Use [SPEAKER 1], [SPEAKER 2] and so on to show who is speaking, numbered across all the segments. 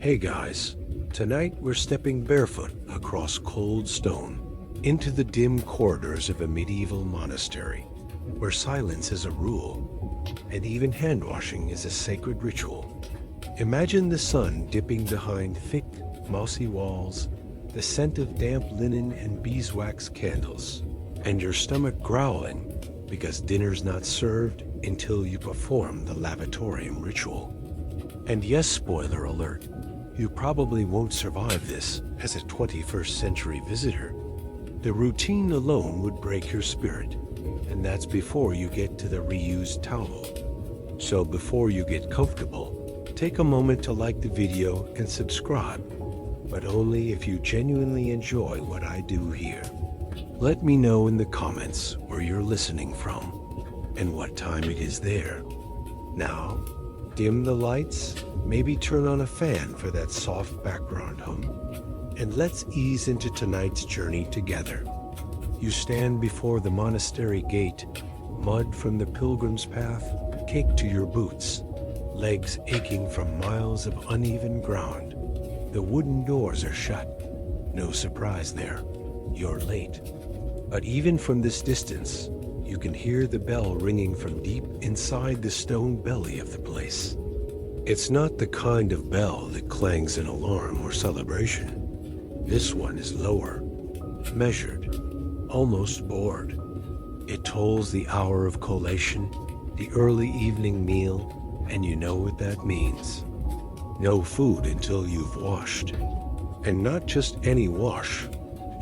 [SPEAKER 1] Hey guys, tonight we're stepping barefoot across cold stone into the dim corridors of a medieval monastery where silence is a rule and even hand washing is a sacred ritual. Imagine the sun dipping behind thick, mossy walls, the scent of damp linen and beeswax candles, and your stomach growling because dinner's not served until you perform the Lavatorium Ritual. And yes, spoiler alert, you probably won't survive this as a 21st century visitor. The routine alone would break your spirit, and that's before you get to the reused towel. So before you get comfortable, take a moment to like the video and subscribe, but only if you genuinely enjoy what I do here. Let me know in the comments where you're listening from and what time it is there. Now, dim the lights, maybe turn on a fan for that soft background hum, and let's ease into tonight's journey together. You stand before the monastery gate, mud from the pilgrim's path caked to your boots, legs aching from miles of uneven ground. The wooden doors are shut. No surprise there, you're late. But even from this distance, you can hear the bell ringing from deep inside the stone belly of the place. It's not the kind of bell that clangs an alarm or celebration. This one is lower, measured, almost bored. It tolls the hour of collation, the early evening meal, and you know what that means. No food until you've washed. And not just any wash.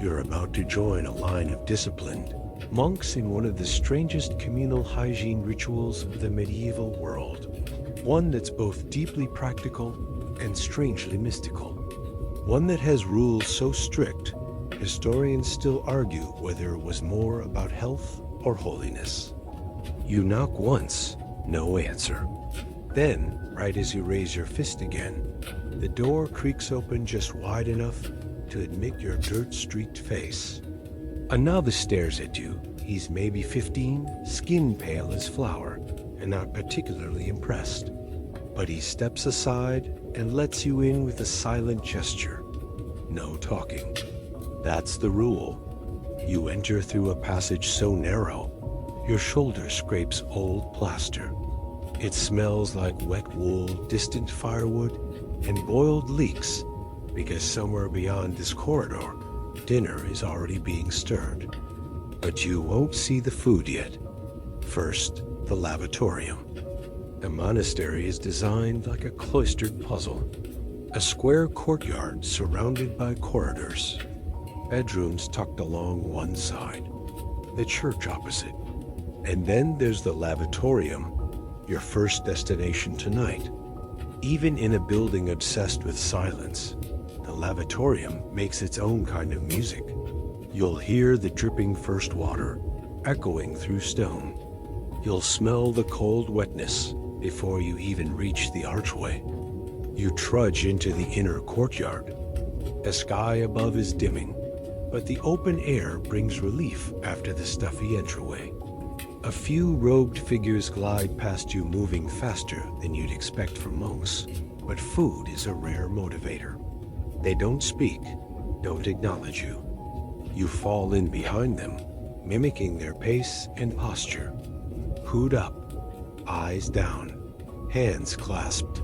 [SPEAKER 1] You're about to join a line of disciplined monks in one of the strangest communal hygiene rituals of the medieval world. One that's both deeply practical and strangely mystical. One that has rules so strict, historians still argue whether it was more about health or holiness. You knock once, no answer. Then, right as you raise your fist again, the door creaks open just wide enough to admit your dirt-streaked face. A novice stares at you. He's maybe 15, skin pale as flour, and not particularly impressed. But he steps aside and lets you in with a silent gesture. No talking. That's the rule. You enter through a passage so narrow, your shoulder scrapes old plaster. It smells like wet wool, distant firewood, and boiled leeks, because somewhere beyond this corridor, dinner is already being stirred. But you won't see the food yet. First, the lavatorium. The monastery is designed like a cloistered puzzle. A square courtyard surrounded by corridors. Bedrooms tucked along one side. The church opposite. And then there's the lavatorium, your first destination tonight. Even in a building obsessed with silence, the lavatorium makes its own kind of music. You'll hear the dripping first water echoing through stone. You'll smell the cold wetness before you even reach the archway. You trudge into the inner courtyard. The sky above is dimming, but the open air brings relief after the stuffy entryway. A few robed figures glide past you, moving faster than you'd expect from monks, but food is a rare motivator. They don't speak, don't acknowledge you. You fall in behind them, mimicking their pace and posture. Hood up, eyes down, hands clasped.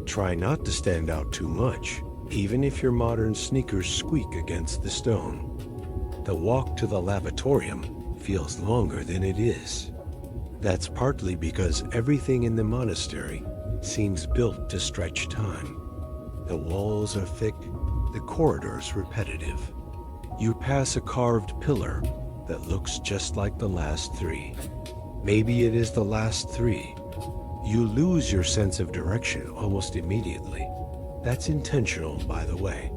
[SPEAKER 1] Try not to stand out too much, even if your modern sneakers squeak against the stone. The walk to the lavatorium feels longer than it is. That's partly because everything in the monastery seems built to stretch time. The walls are thick, the corridors repetitive. You pass a carved pillar that looks just like the last three. Maybe it is the last three. You lose your sense of direction almost immediately. That's intentional, by the way.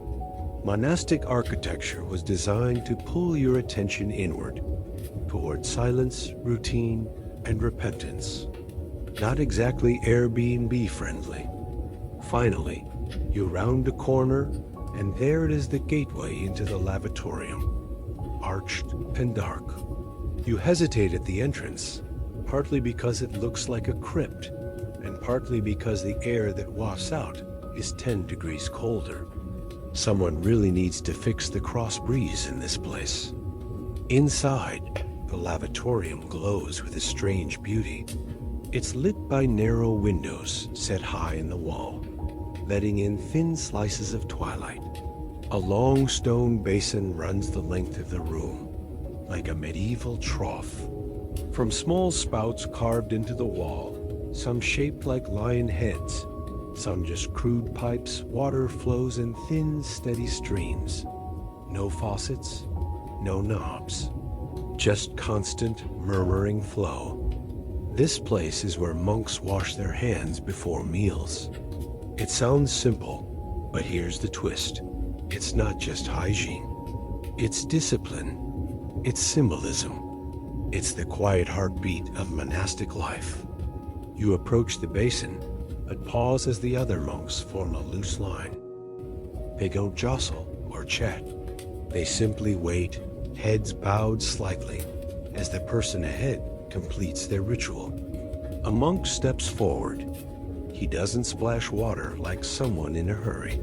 [SPEAKER 1] Monastic architecture was designed to pull your attention inward, toward silence, routine, and repentance. Not exactly Airbnb friendly. Finally, you round a corner, and there it is, the gateway into the lavatorium, arched and dark. You hesitate at the entrance, partly because it looks like a crypt, and partly because the air that wafts out is 10 degrees colder. Someone really needs to fix the cross breeze in this place. Inside, the lavatorium glows with a strange beauty. It's lit by narrow windows set high in the wall, letting in thin slices of twilight. A long stone basin runs the length of the room, like a medieval trough. From small spouts carved into the wall, some shaped like lion heads, some just crude pipes, water flows in thin, steady streams. No faucets, no knobs, just constant, murmuring flow. This place is where monks wash their hands before meals. It sounds simple, but here's the twist. It's not just hygiene. It's discipline. It's symbolism. It's the quiet heartbeat of monastic life. You approach the basin, but pause as the other monks form a loose line. They don't jostle or chat. They simply wait, heads bowed slightly, as the person ahead completes their ritual. A monk steps forward. He doesn't splash water like someone in a hurry.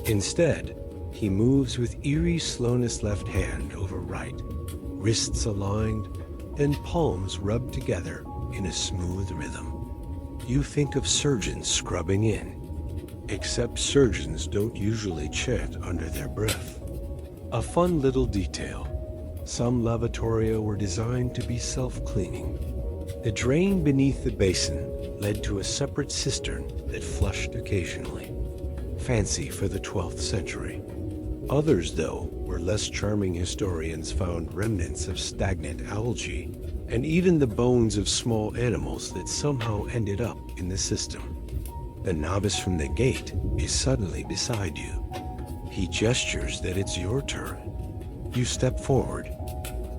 [SPEAKER 1] Instead, he moves with eerie slowness, left hand over right, wrists aligned, and palms rubbed together in a smooth rhythm. You think of surgeons scrubbing in, except surgeons don't usually chant under their breath. A fun little detail. Some lavatoria were designed to be self-cleaning. The drain beneath the basin led to a separate cistern that flushed occasionally. Fancy for the 12th century. Others, though, where less charming historians found remnants of stagnant algae and even the bones of small animals that somehow ended up in the system. The novice from the gate is suddenly beside you. He gestures that it's your turn. You step forward.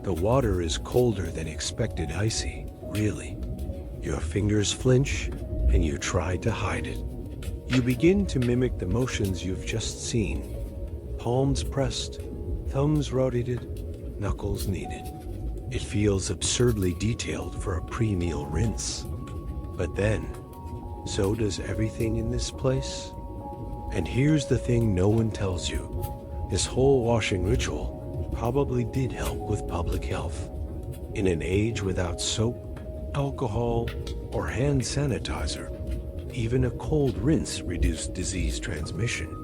[SPEAKER 1] The water is colder than expected, icy, really. Your fingers flinch, and you try to hide it. You begin to mimic the motions you've just seen. Palms pressed, thumbs rotated, knuckles kneaded. It feels absurdly detailed for a pre-meal rinse. But then, so does everything in this place. And here's the thing no one tells you. This whole washing ritual probably did help with public health. In an age without soap, alcohol, or hand sanitizer, even a cold rinse reduced disease transmission.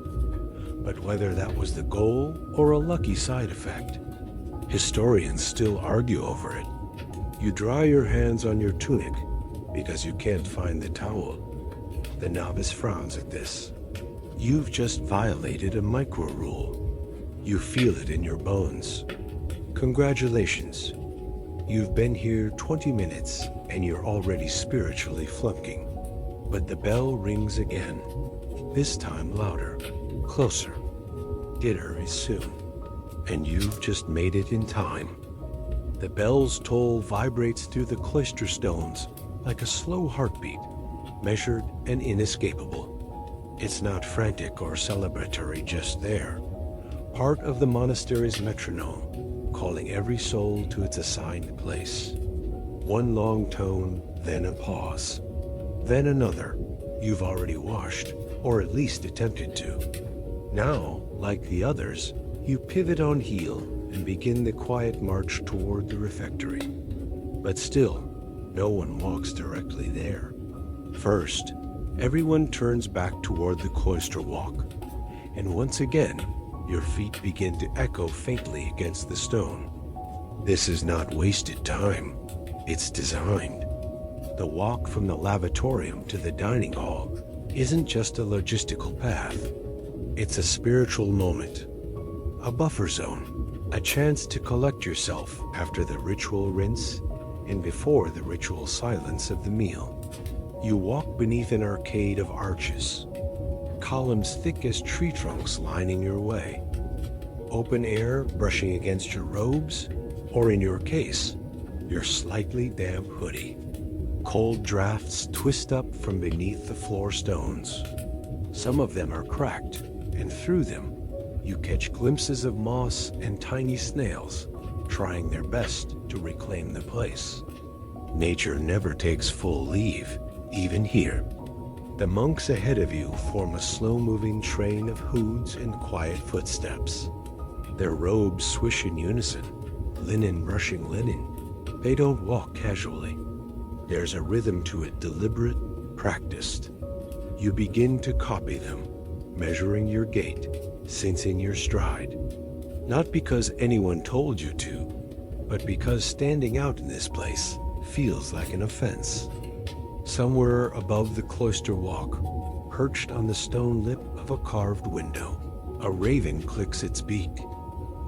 [SPEAKER 1] But whether that was the goal or a lucky side effect, historians still argue over it. You dry your hands on your tunic because you can't find the towel. The novice frowns at this. You've just violated a micro-rule. You feel it in your bones. Congratulations. You've been here 20 minutes and you're already spiritually flunking. But the bell rings again, this time louder, closer. Dinner is soon, and you've just made it in time. The bell's toll vibrates through the cloister stones like a slow heartbeat, measured and inescapable. It's not frantic or celebratory just there. Part of the monastery's metronome, calling every soul to its assigned place. One long tone, then a pause. Then another. You've already washed, or at least attempted to. Now, like the others, you pivot on heel and begin the quiet march toward the refectory. But still, no one walks directly there. First, everyone turns back toward the cloister walk, and once again, your feet begin to echo faintly against the stone. This is not wasted time. It's designed. The walk from the lavatorium to the dining hall isn't just a logistical path. It's a spiritual moment, a buffer zone, a chance to collect yourself after the ritual rinse and before the ritual silence of the meal. You walk beneath an arcade of arches, columns thick as tree trunks lining your way. Open air brushing against your robes, or in your case, your slightly damp hoodie. Cold drafts twist up from beneath the floor stones. Some of them are cracked, and through them, you catch glimpses of moss and tiny snails trying their best to reclaim the place. Nature never takes full leave, even here. The monks ahead of you form a slow-moving train of hoods and quiet footsteps. Their robes swish in unison, linen brushing linen. They don't walk casually. There's a rhythm to it, deliberate, practiced. You begin to copy them, measuring your gait, sensing your stride. Not because anyone told you to, but because standing out in this place feels like an offense. Somewhere above the cloister walk, perched on the stone lip of a carved window, a raven clicks its beak,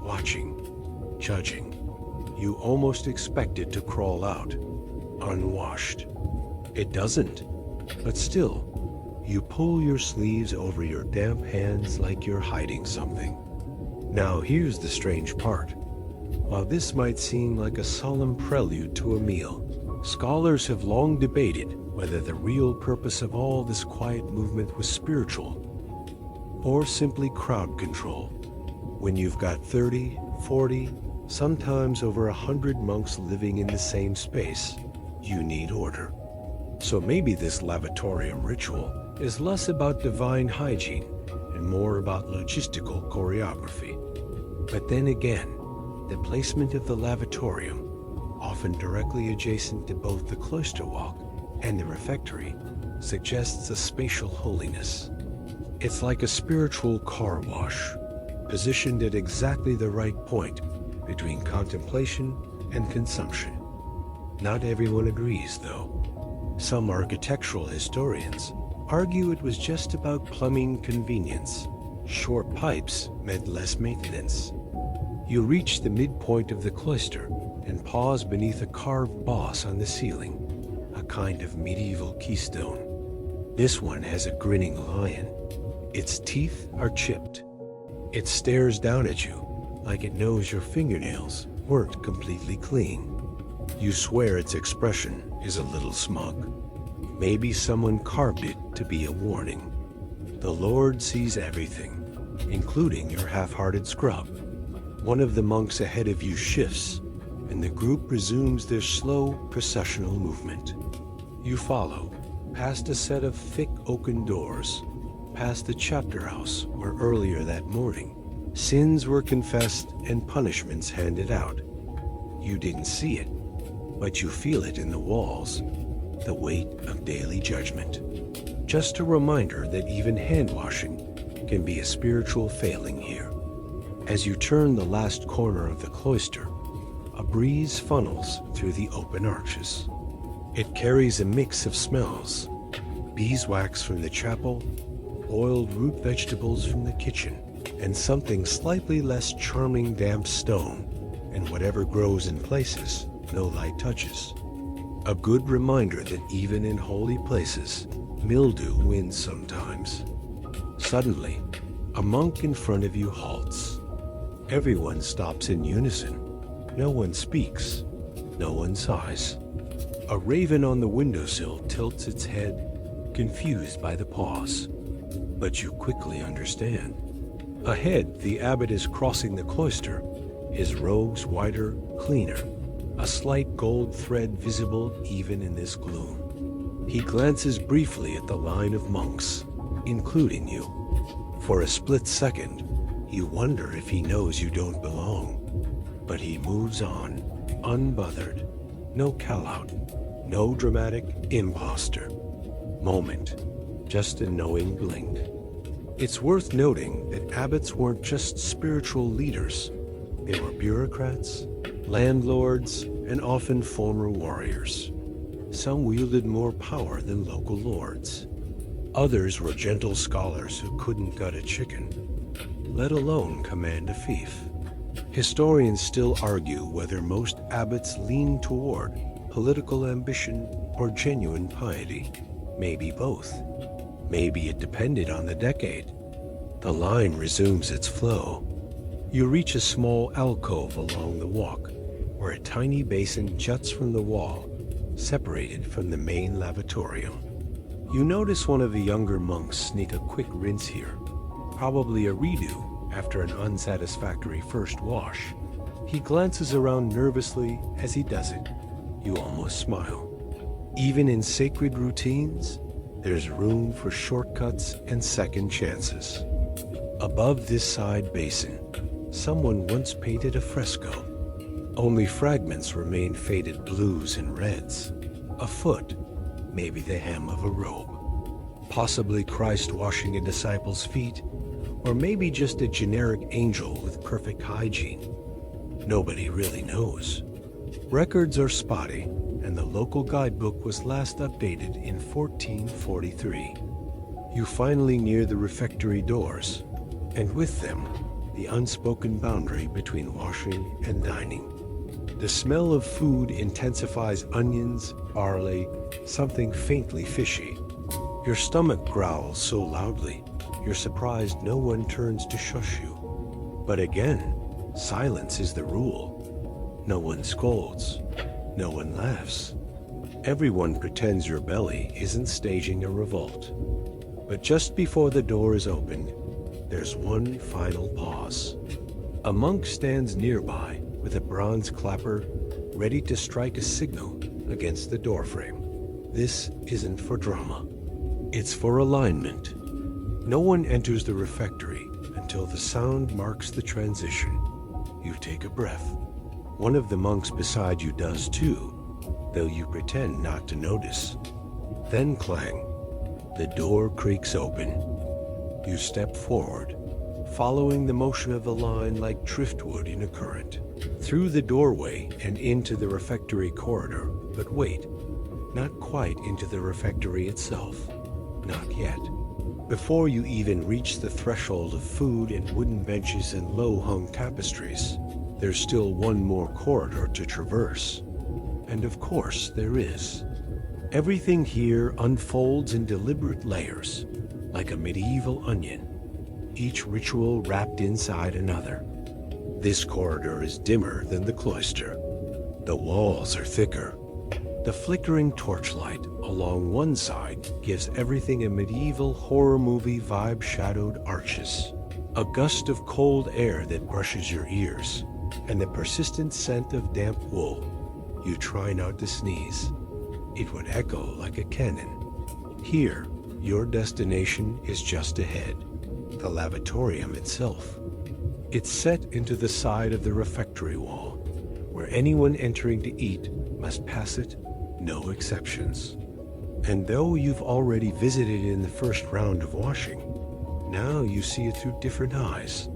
[SPEAKER 1] watching, judging. You almost expect it to crawl out, unwashed. It doesn't, but still, you pull your sleeves over your damp hands like you're hiding something. Now here's the strange part. While this might seem like a solemn prelude to a meal, scholars have long debated whether the real purpose of all this quiet movement was spiritual or simply crowd control. When you've got 30, 40, sometimes over 100 monks living in the same space, you need order. So maybe this Lavatorium Ritual is less about divine hygiene and more about logistical choreography. But then again, the placement of the lavatorium, often directly adjacent to both the cloister walk and the refectory, suggests a spatial holiness. It's like a spiritual car wash, positioned at exactly the right point between contemplation and consumption. Not everyone agrees, though. Some architectural historians argue it was just about plumbing convenience. Short pipes meant less maintenance. You reach the midpoint of the cloister and pause beneath a carved boss on the ceiling, a kind of medieval keystone. This one has a grinning lion. Its teeth are chipped. It stares down at you like it knows your fingernails weren't completely clean. You swear its expression is a little smug. Maybe someone carved it to be a warning. The Lord sees everything, including your half-hearted scrub. One of the monks ahead of you shifts, and the group resumes their slow processional movement. You follow, past a set of thick oaken doors, past the chapter house where earlier that morning, sins were confessed and punishments handed out. You didn't see it, but you feel it in the walls, the weight of daily judgment. Just a reminder that even hand-washing can be a spiritual failing here. As you turn the last corner of the cloister, a breeze funnels through the open arches. It carries a mix of smells: beeswax from the chapel, boiled root vegetables from the kitchen, and something slightly less charming, damp stone, and whatever grows in places no light touches. A good reminder that even in holy places, mildew wins sometimes. Suddenly, a monk in front of you halts. Everyone stops in unison. No one speaks. No one sighs. A raven on the windowsill tilts its head, confused by the pause. But you quickly understand. Ahead, the abbot is crossing the cloister, his robes wider, cleaner, a slight gold thread visible even in this gloom. He glances briefly at the line of monks, including you. For a split second, you wonder if he knows you don't belong. But he moves on, unbothered. No call-out, no dramatic imposter. Moment, just a knowing blink. It's worth noting that abbots weren't just spiritual leaders. They were bureaucrats, landlords, and often former warriors. Some wielded more power than local lords. Others were gentle scholars who couldn't gut a chicken, let alone command a fief. Historians still argue whether most abbots leaned toward political ambition or genuine piety. Maybe both. Maybe it depended on the decade. The line resumes its flow. You reach a small alcove along the walk, where a tiny basin juts from the wall, separated from the main lavatorium. You notice one of the younger monks sneak a quick rinse here, probably a redo after an unsatisfactory first wash. He glances around nervously as he does it. You almost smile. Even in sacred routines, there's room for shortcuts and second chances. Above this side basin, someone once painted a fresco. Only fragments remain faded blues and reds. A foot, maybe the hem of a robe. Possibly Christ washing a disciple's feet, or maybe just a generic angel with perfect hygiene. Nobody really knows. Records are spotty, and the local guidebook was last updated in 1443. You finally near the refectory doors, and with them, the unspoken boundary between washing and dining. The smell of food intensifies onions, barley, something faintly fishy. Your stomach growls so loudly, you're surprised no one turns to shush you. But again, silence is the rule. No one scolds. No one laughs. Everyone pretends your belly isn't staging a revolt. But just before the door is opened, there's one final pause. A monk stands nearby with a bronze clapper, ready to strike a signal against the doorframe. This isn't for drama. It's for alignment. No one enters the refectory until the sound marks the transition. You take a breath. One of the monks beside you does too, though you pretend not to notice. Then clang. The door creaks open. You step forward, following the motion of the line like driftwood in a current. Through the doorway and into the refectory corridor, but wait, not quite into the refectory itself. Not yet. Before you even reach the threshold of food and wooden benches and low-hung tapestries, there's still one more corridor to traverse. And of course there is. Everything here unfolds in deliberate layers, like a medieval onion, each ritual wrapped inside another. This corridor is dimmer than the cloister. The walls are thicker. The flickering torchlight along one side gives everything a medieval horror movie vibe. Shadowed arches, a gust of cold air that brushes your ears, and the persistent scent of damp wool. You try not to sneeze. It would echo like a cannon. Here, your destination is just ahead, the lavatorium itself. It's set into the side of the refectory wall, where anyone entering to eat must pass it, no exceptions. And though you've already visited in the first round of washing, now you see it through different eyes.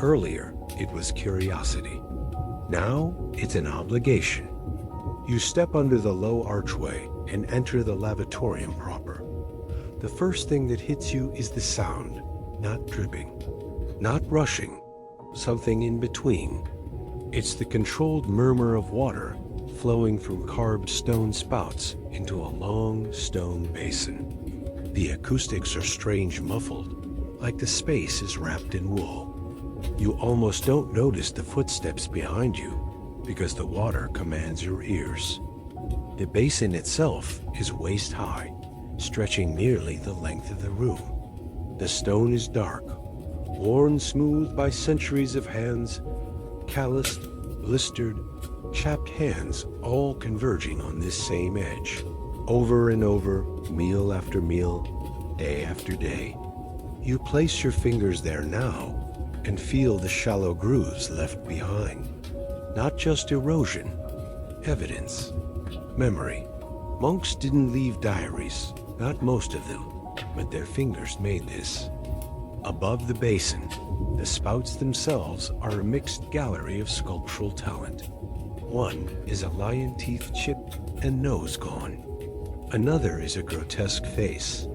[SPEAKER 1] Earlier, it was curiosity. Now, it's an obligation. You step under the low archway and enter the lavatorium proper. The first thing that hits you is the sound, not dripping, not rushing, something in between. It's the controlled murmur of water flowing from carved stone spouts into a long stone basin. The acoustics are strange muffled, like the space is wrapped in wool. You almost don't notice the footsteps behind you because the water commands your ears. The basin itself is waist high, stretching nearly the length of the room. The stone is dark, worn smooth by centuries of hands, calloused, blistered, chapped hands all converging on this same edge. Over and over, meal after meal, day after day. You place your fingers there now and feel the shallow grooves left behind. Not just erosion, evidence, memory. Monks didn't leave diaries, not most of them, but their fingers made this. Above the basin, the spouts themselves are a mixed gallery of sculptural talent. One is a lion teeth chipped and nose gone. Another is a grotesque face,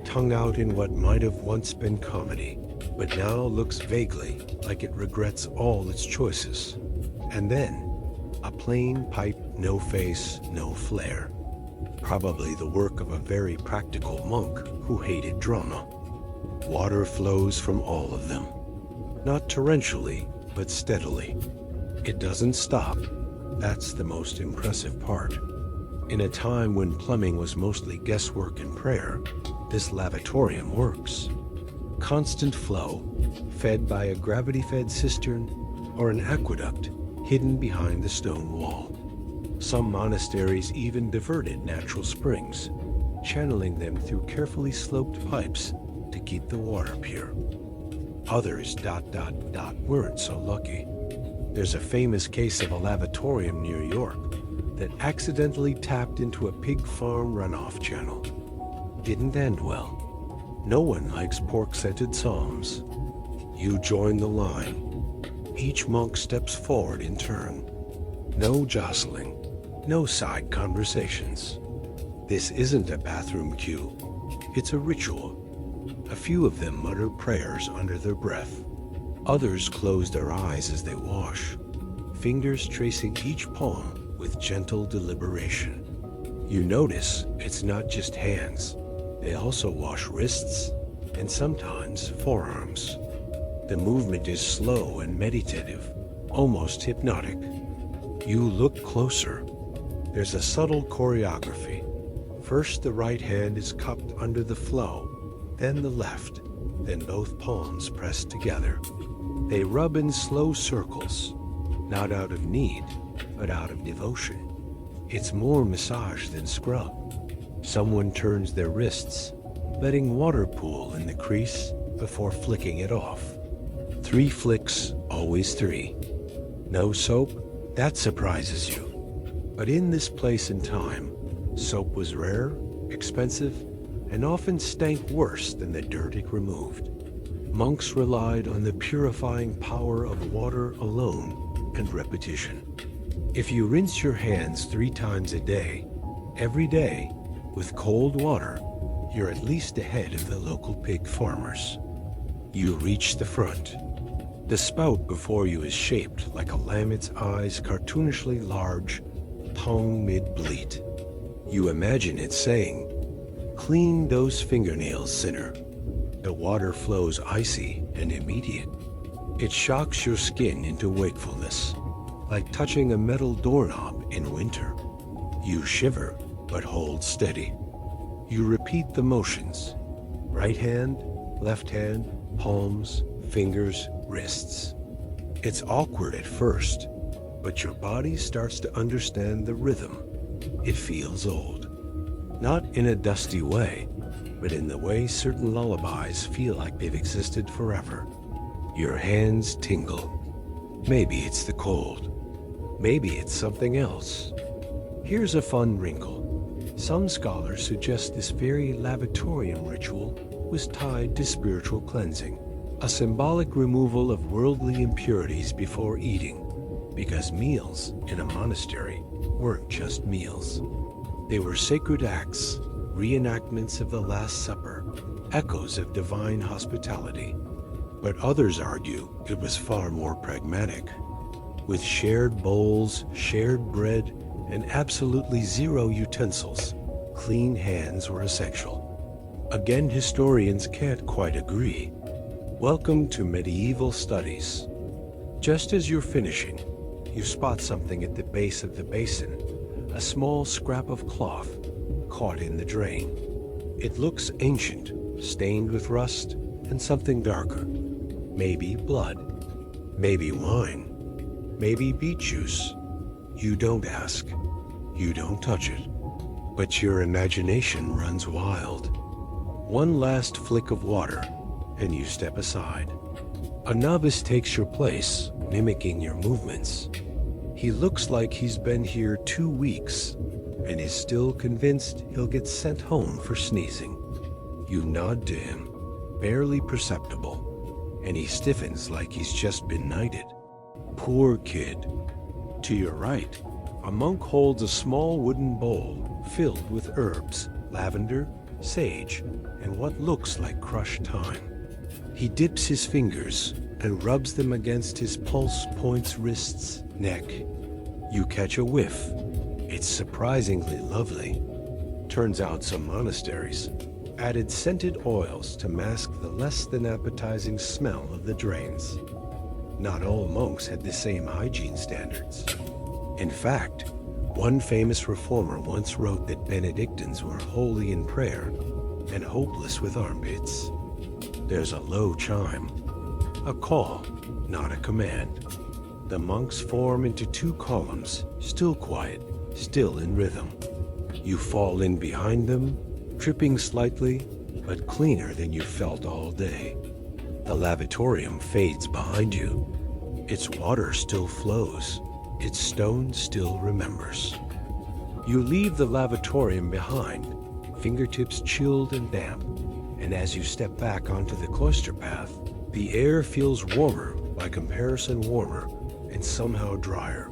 [SPEAKER 1] tongue out in what might have once been comedy, but now looks vaguely like it regrets all its choices. And then, a plain pipe, no face, no flair. Probably the work of a very practical monk who hated drama. Water flows from all of them. Not torrentially, but steadily. It doesn't stop. That's the most impressive part. In a time when plumbing was mostly guesswork and prayer, this lavatorium works. Constant flow, fed by a gravity-fed cistern or an aqueduct hidden behind the stone wall. Some monasteries even diverted natural springs, channeling them through carefully sloped pipes to keep the water pure. Others weren't so lucky. There's a famous case of a lavatorium near York that accidentally tapped into a pig farm runoff channel. Didn't end well. No one likes pork-scented psalms. You join the line. Each monk steps forward in turn. No jostling, no side conversations. This isn't a bathroom queue. It's a ritual. A few of them mutter prayers under their breath. Others close their eyes as they wash, fingers tracing each palm with gentle deliberation. You notice it's not just hands. They also wash wrists and sometimes forearms. The movement is slow and meditative, almost hypnotic. You look closer. There's a subtle choreography. First, the right hand is cupped under the flow, then the left, then both palms pressed together. They rub in slow circles, not out of need, but out of devotion. It's more massage than scrub. Someone turns their wrists, letting water pool in the crease before flicking it off. 3 flicks, always 3. No soap? That surprises you. But in this place and time, soap was rare, expensive, and often stank worse than the dirt it removed. Monks relied on the purifying power of water alone and repetition. If you rinse your hands 3 times a day, every day, with cold water, you're at least ahead of the local pig farmers. You reach the front. The spout before you is shaped like a lammet's eyes, cartoonishly large, tongue mid-bleat. You imagine it saying, "Clean those fingernails, sinner." The water flows icy and immediate. It shocks your skin into wakefulness, like touching a metal doorknob in winter. You shiver, but hold steady. You repeat the motions. Right hand, left hand, palms, fingers, wrists. It's awkward at first, but your body starts to understand the rhythm. It feels old. Not in a dusty way, but in the way certain lullabies feel like they've existed forever. Your hands tingle. Maybe it's the cold. Maybe it's something else. Here's a fun wrinkle. Some scholars suggest this very lavatorium ritual was tied to spiritual cleansing, a symbolic removal of worldly impurities before eating, because meals in a monastery weren't just meals. They were sacred acts, reenactments of the Last Supper, echoes of divine hospitality. But others argue it was far more pragmatic. With shared bowls, shared bread, and absolutely zero utensils, clean hands were essential. Again, historians can't quite agree. Welcome to medieval studies. Just as you're finishing, you spot something at the base of the basin, a small scrap of cloth caught in the drain. It looks ancient, stained with rust and something darker. Maybe blood, maybe wine, maybe beet juice. You don't ask, you don't touch it, but your imagination runs wild. One last flick of water, and you step aside. A novice takes your place, mimicking your movements. He looks like he's been here 2 weeks, and is still convinced he'll get sent home for sneezing. You nod to him, barely perceptible, and he stiffens like he's just been knighted. Poor kid. To your right, a monk holds a small wooden bowl filled with herbs, lavender, sage, and what looks like crushed thyme. He dips his fingers and rubs them against his pulse points, wrists, neck. You catch a whiff. It's surprisingly lovely. Turns out some monasteries added scented oils to mask the less than appetizing smell of the drains. Not all monks had the same hygiene standards. In fact, one famous reformer once wrote that Benedictines were holy in prayer and hopeless with armpits. There's a low chime, a call, not a command. The monks form into 2 columns, still quiet, still in rhythm. You fall in behind them, dripping slightly, but cleaner than you felt all day. The lavatorium fades behind you. Its water still flows. Its stone still remembers. You leave the lavatorium behind, fingertips chilled and damp, and as you step back onto the cloister path, the air feels warmer, by comparison warmer, and somehow drier,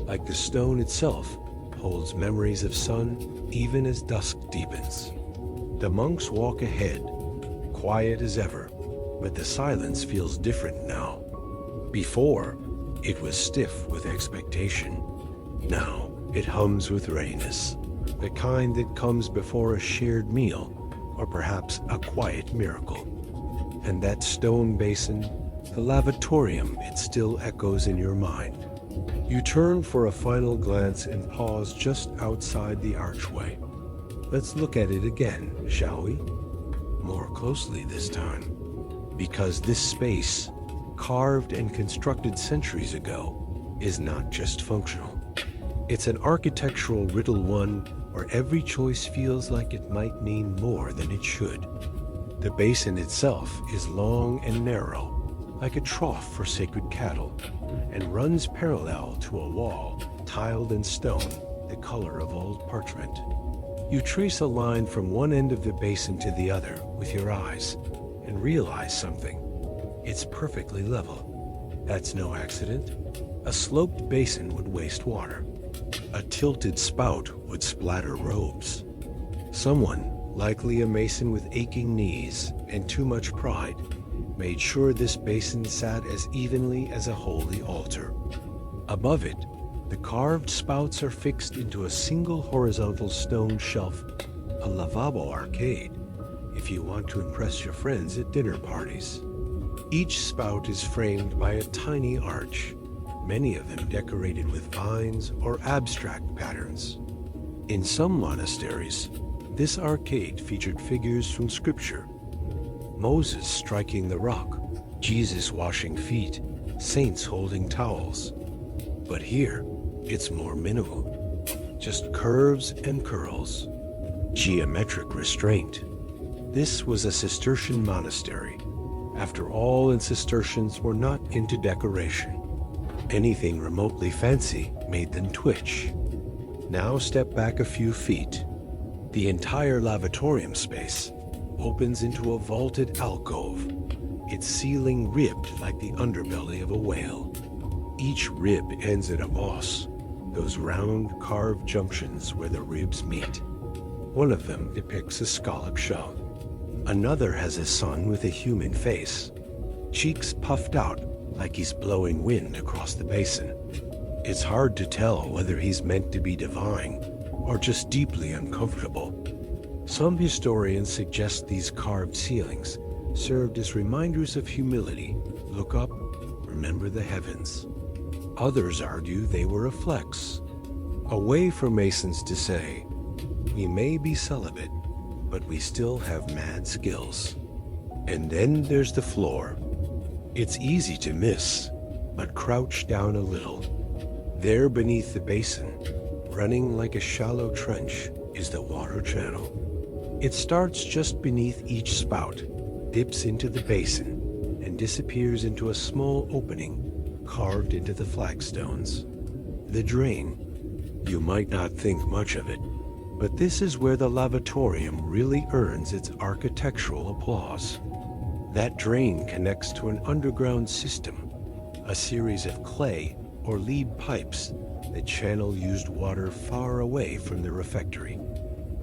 [SPEAKER 1] like the stone itself holds memories of sun even as dusk deepens. The monks walk ahead, quiet as ever, but the silence feels different now. Before, it was stiff with expectation. Now, it hums with readiness, the kind that comes before a shared meal, or perhaps a quiet miracle. And that stone basin, the lavatorium, it still echoes in your mind. You turn for a final glance and pause just outside the archway. Let's look at it again, shall we? More closely this time. Because this space, carved and constructed centuries ago, is not just functional. It's an architectural riddle, one where every choice feels like it might mean more than it should. The basin itself is long and narrow, like a trough for sacred cattle, and runs parallel to a wall, tiled in stone, the color of old parchment. You trace a line from one end of the basin to the other with your eyes, and realize something. It's perfectly level. That's no accident. A sloped basin would waste water. A tilted spout would splatter robes. Someone, likely a mason with aching knees and too much pride, made sure this basin sat as evenly as a holy altar. Above it, the carved spouts are fixed into a single horizontal stone shelf, a lavabo arcade, if you want to impress your friends at dinner parties. Each spout is framed by a tiny arch, many of them decorated with vines or abstract patterns. In some monasteries, this arcade featured figures from scripture. Moses striking the rock, Jesus washing feet, saints holding towels. But here, it's more minimal. Just curves and curls. Geometric restraint. This was a Cistercian monastery. After all, Cistercians were not into decoration. Anything remotely fancy made them twitch. Now step back a few feet. The entire lavatorium space opens into a vaulted alcove, its ceiling ribbed like the underbelly of a whale. Each rib ends at a boss, those round carved junctions where the ribs meet. One of them depicts a scallop shell. Another has a sun with a human face, cheeks puffed out like he's blowing wind across the basin. It's hard to tell whether he's meant to be divine or just deeply uncomfortable. Some historians suggest these carved ceilings served as reminders of humility. Look up, remember the heavens. Others argue they were a flex, a way for Masons to say, we may be celibate, but we still have mad skills. And then there's the floor. It's easy to miss, but crouch down a little. There beneath the basin, running like a shallow trench, is the water channel. It starts just beneath each spout, dips into the basin, and disappears into a small opening carved into the flagstones. The drain. You might not think much of it, but this is where the lavatorium really earns its architectural applause. That drain connects to an underground system, a series of clay or lead pipes that channel used water far away from the refectory,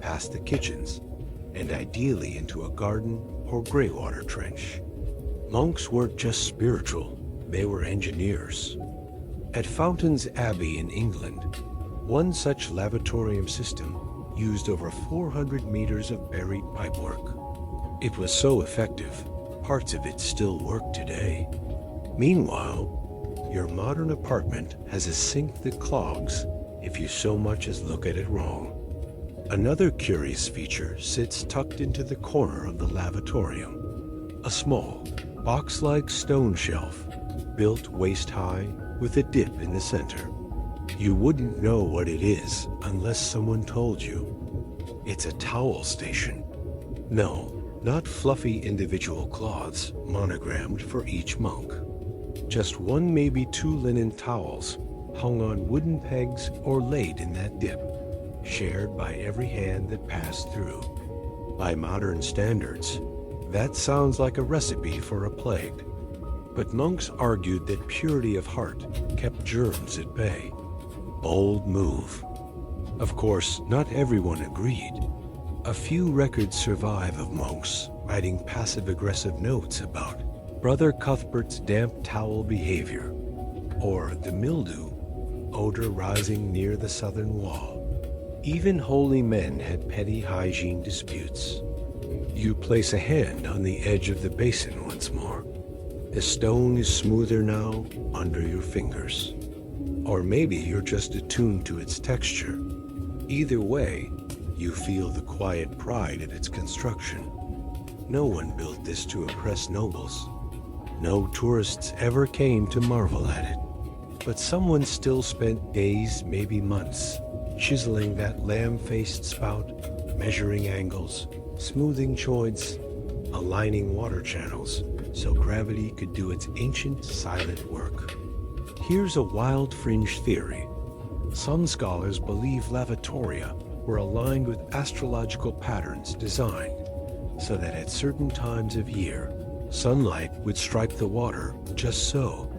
[SPEAKER 1] past the kitchens, and ideally into a garden or greywater trench. Monks weren't just spiritual, they were engineers. At Fountains Abbey in England, one such lavatorium system used over 400 meters of buried pipework. It was so effective, parts of it still work today. Meanwhile, your modern apartment has a sink that clogs if you so much as look at it wrong. Another curious feature sits tucked into the corner of the lavatorium. A small, box-like stone shelf, built waist-high with a dip in the center. You wouldn't know what it is unless someone told you. It's a towel station. No, not fluffy individual cloths monogrammed for each monk. Just one, maybe two linen towels hung on wooden pegs or laid in that dip, shared by every hand that passed through. By modern standards, that sounds like a recipe for a plague. But monks argued that purity of heart kept germs at bay. Bold move. Of course, not everyone agreed. A few records survive of monks writing passive-aggressive notes about Brother Cuthbert's damp towel behavior, or the mildew odor rising near the southern wall. Even holy men had petty hygiene disputes. You place a hand on the edge of the basin once more. The stone is smoother now under your fingers. Or maybe you're just attuned to its texture. Either way, you feel the quiet pride of its construction. No one built this to impress nobles. No tourists ever came to marvel at it. But someone still spent days, maybe months, chiseling that lamb-faced spout, measuring angles, smoothing joints, aligning water channels so gravity could do its ancient silent work. Here's a wild fringe theory. Some scholars believe lavatoria were aligned with astrological patterns designed so that at certain times of year, sunlight would strike the water just so.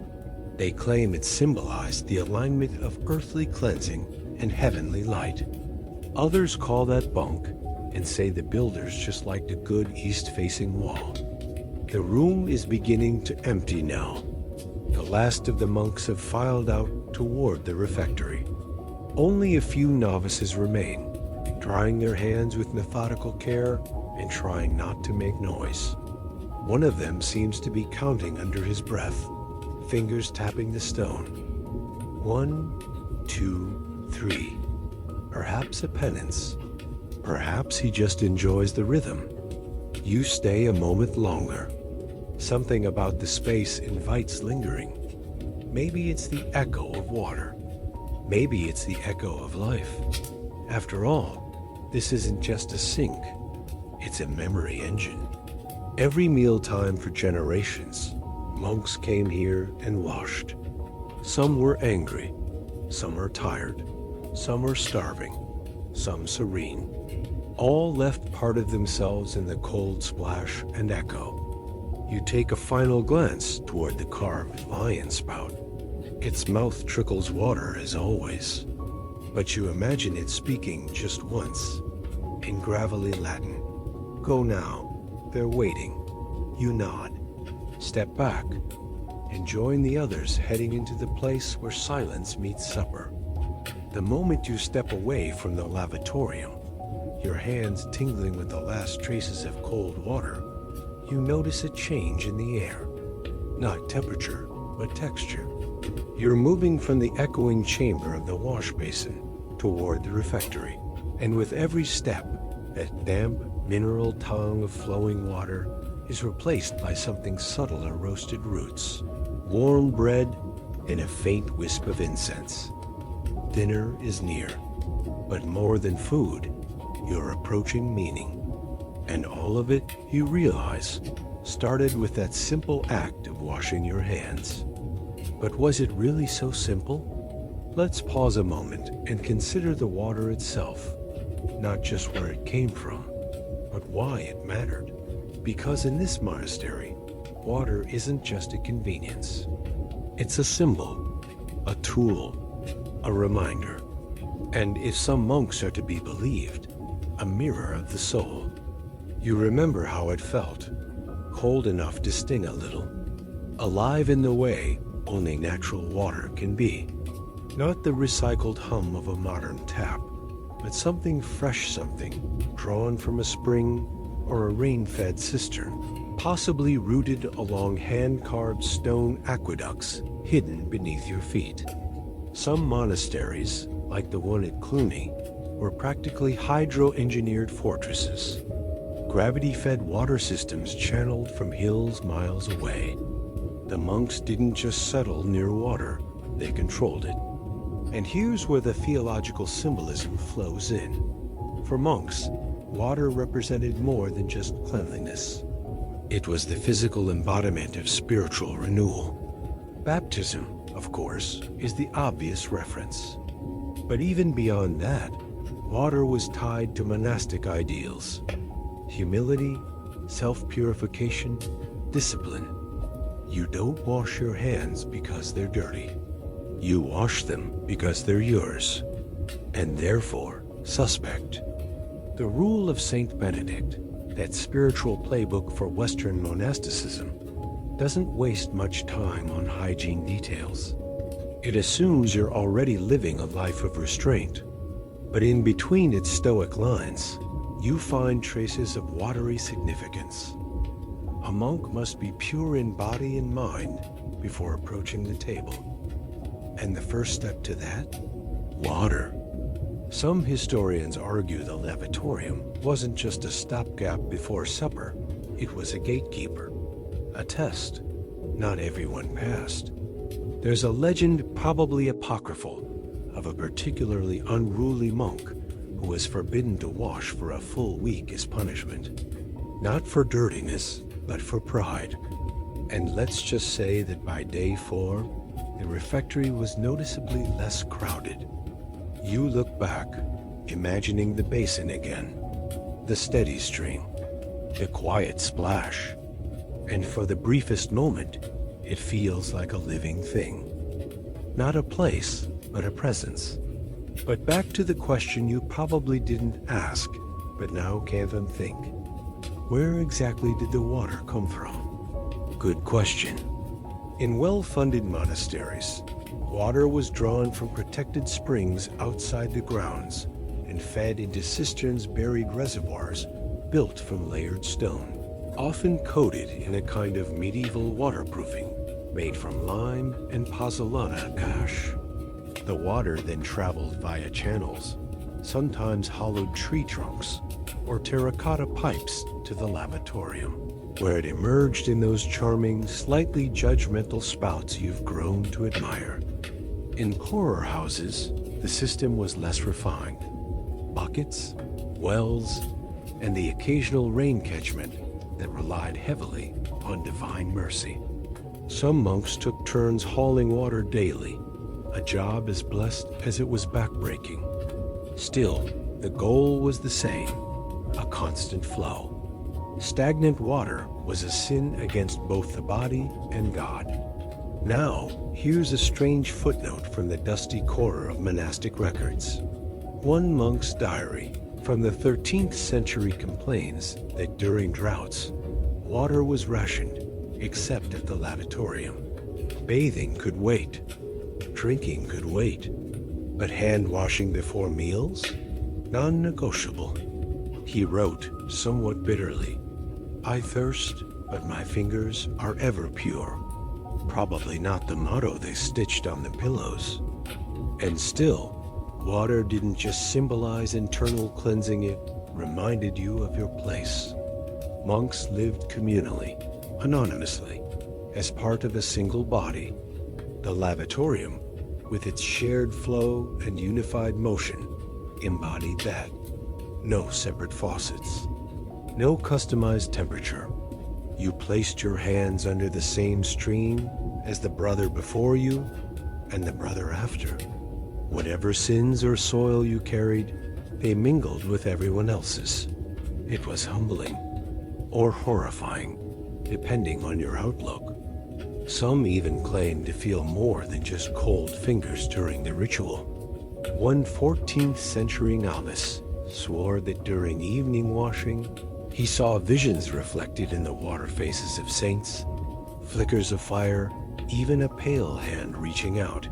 [SPEAKER 1] They claim it symbolized the alignment of earthly cleansing and heavenly light. Others call that bunk and say the builders just liked a good east-facing wall. The room is beginning to empty now. The last of the monks have filed out toward the refectory. Only a few novices remain, drying their hands with methodical care and trying not to make noise. One of them seems to be counting under his breath, fingers tapping the stone. 1, 2, 3. Perhaps a penance. Perhaps he just enjoys the rhythm. You stay a moment longer. Something about the space invites lingering. Maybe it's the echo of water. Maybe it's the echo of life. After all, this isn't just a sink. It's a memory engine. Every mealtime for generations, monks came here and washed. Some were angry, some are tired, some are starving, some serene. All left part of themselves in the cold splash and echo. You take a final glance toward the carved lion spout. Its mouth trickles water as always, but you imagine it speaking just once, in gravelly Latin. Go now, they're waiting. You nod, step back, and join the others heading into the place where silence meets supper. The moment you step away from the lavatorium, your hands tingling with the last traces of cold water, you notice a change in the air. Not temperature, but texture. You're moving from the echoing chamber of the wash basin toward the refectory, and with every step, that damp, mineral tongue of flowing water is replaced by something subtler: roasted roots, warm bread, and a faint wisp of incense. Dinner is near, but more than food, you're approaching meaning. And all of it, you realize, started with that simple act of washing your hands. But was it really so simple? Let's pause a moment and consider the water itself, not just where it came from, but why it mattered. Because in this monastery, water isn't just a convenience. It's a symbol, a tool, a reminder, and if some monks are to be believed, a mirror of the soul. You remember how it felt, cold enough to sting a little, alive in the way only natural water can be. Not the recycled hum of a modern tap, but something fresh, something drawn from a spring or a rain-fed cistern, possibly rooted along hand-carved stone aqueducts hidden beneath your feet. Some monasteries, like the one at Cluny, were practically hydro-engineered fortresses. Gravity-fed water systems channeled from hills miles away. The monks didn't just settle near water, they controlled it. And here's where the theological symbolism flows in. For monks, water represented more than just cleanliness. It was the physical embodiment of spiritual renewal. Baptism, of course, is the obvious reference. But even beyond that, water was tied to monastic ideals. Humility, self-purification, discipline. You don't wash your hands because they're dirty. You wash them because they're yours, and therefore suspect. The rule of Saint Benedict, that spiritual playbook for Western monasticism, doesn't waste much time on hygiene details. It assumes you're already living a life of restraint, but in between its stoic lines, you find traces of watery significance. A monk must be pure in body and mind before approaching the table. And the first step to that? Water. Some historians argue the Lavatorium wasn't just a stopgap before supper, it was a gatekeeper, a test. Not everyone passed. There's a legend, probably apocryphal, of a particularly unruly monk who was forbidden to wash for a full week as punishment. Not for dirtiness, but for pride. And let's just say that by day 4, the refectory was noticeably less crowded. You look back, imagining the basin again, the steady stream, the quiet splash, and for the briefest moment, it feels like a living thing. Not a place, but a presence. But back to the question you probably didn't ask, but now can't unthink. Where exactly did the water come from? Good question. In well-funded monasteries, water was drawn from protected springs outside the grounds and fed into cisterns buried reservoirs built from layered stone, often coated in a kind of medieval waterproofing made from lime and pozzolana ash. The water then traveled via channels, sometimes hollowed tree trunks, or terracotta pipes to the lavatorium, where it emerged in those charming, slightly judgmental spouts you've grown to admire. In poorer houses, the system was less refined. Buckets, wells, and the occasional rain catchment that relied heavily on divine mercy. Some monks took turns hauling water daily, a job as blessed as it was backbreaking. Still, the goal was the same, a constant flow. Stagnant water was a sin against both the body and God. Now, here's a strange footnote from the dusty corner of monastic records. One monk's diary from the 13th century complains that during droughts, water was rationed, except at the lavatorium. Bathing could wait. Drinking could wait. But hand-washing before meals? Non-negotiable. He wrote, somewhat bitterly, "I thirst, but my fingers are ever pure." Probably not the motto they stitched on the pillows. And still, water didn't just symbolize internal cleansing, it reminded you of your place. Monks lived communally, anonymously, as part of a single body. The lavatorium, with its shared flow and unified motion, embodied that. No separate faucets, no customized temperature. You placed your hands under the same stream as the brother before you and the brother after. Whatever sins or soil you carried, they mingled with everyone else's. It was humbling, or horrifying, depending on your outlook. Some even claimed to feel more than just cold fingers during the ritual. One 14th century novice swore that during evening washing, he saw visions reflected in the water faces of saints, flickers of fire, even a pale hand reaching out.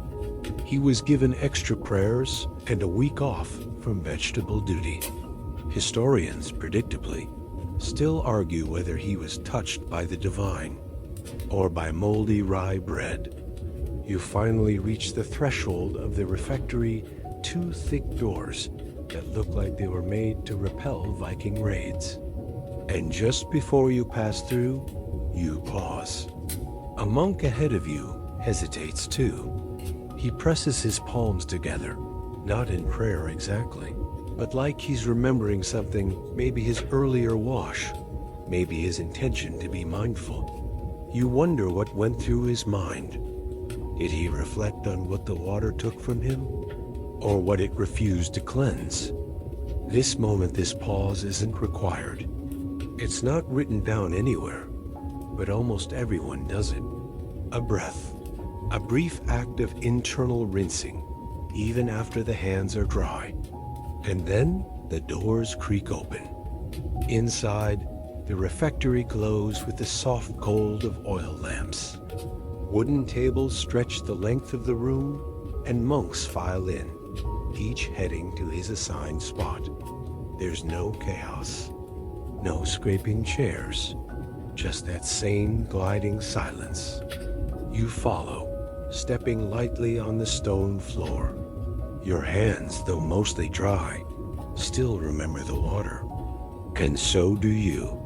[SPEAKER 1] He was given extra prayers and a week off from vegetable duty. Historians, predictably, still argue whether he was touched by the divine or by moldy rye bread. You finally reach the threshold of the refectory, two thick doors that look like they were made to repel Viking raids. And just before you pass through, you pause. A monk ahead of you hesitates too. He presses his palms together, not in prayer exactly, but like he's remembering something, maybe his earlier wash, maybe his intention to be mindful. You wonder what went through his mind. Did he reflect on what the water took from him, or what it refused to cleanse? This moment, this pause isn't required. It's not written down anywhere, but almost everyone does it. A breath, a brief act of internal rinsing, even after the hands are dry. And then the doors creak open. Inside, the refectory glows with the soft gold of oil lamps. Wooden tables stretch the length of the room, and monks file in, each heading to his assigned spot. There's no chaos, no scraping chairs, just that same gliding silence. You follow, stepping lightly on the stone floor. Your hands, though mostly dry, still remember the water. And so do you.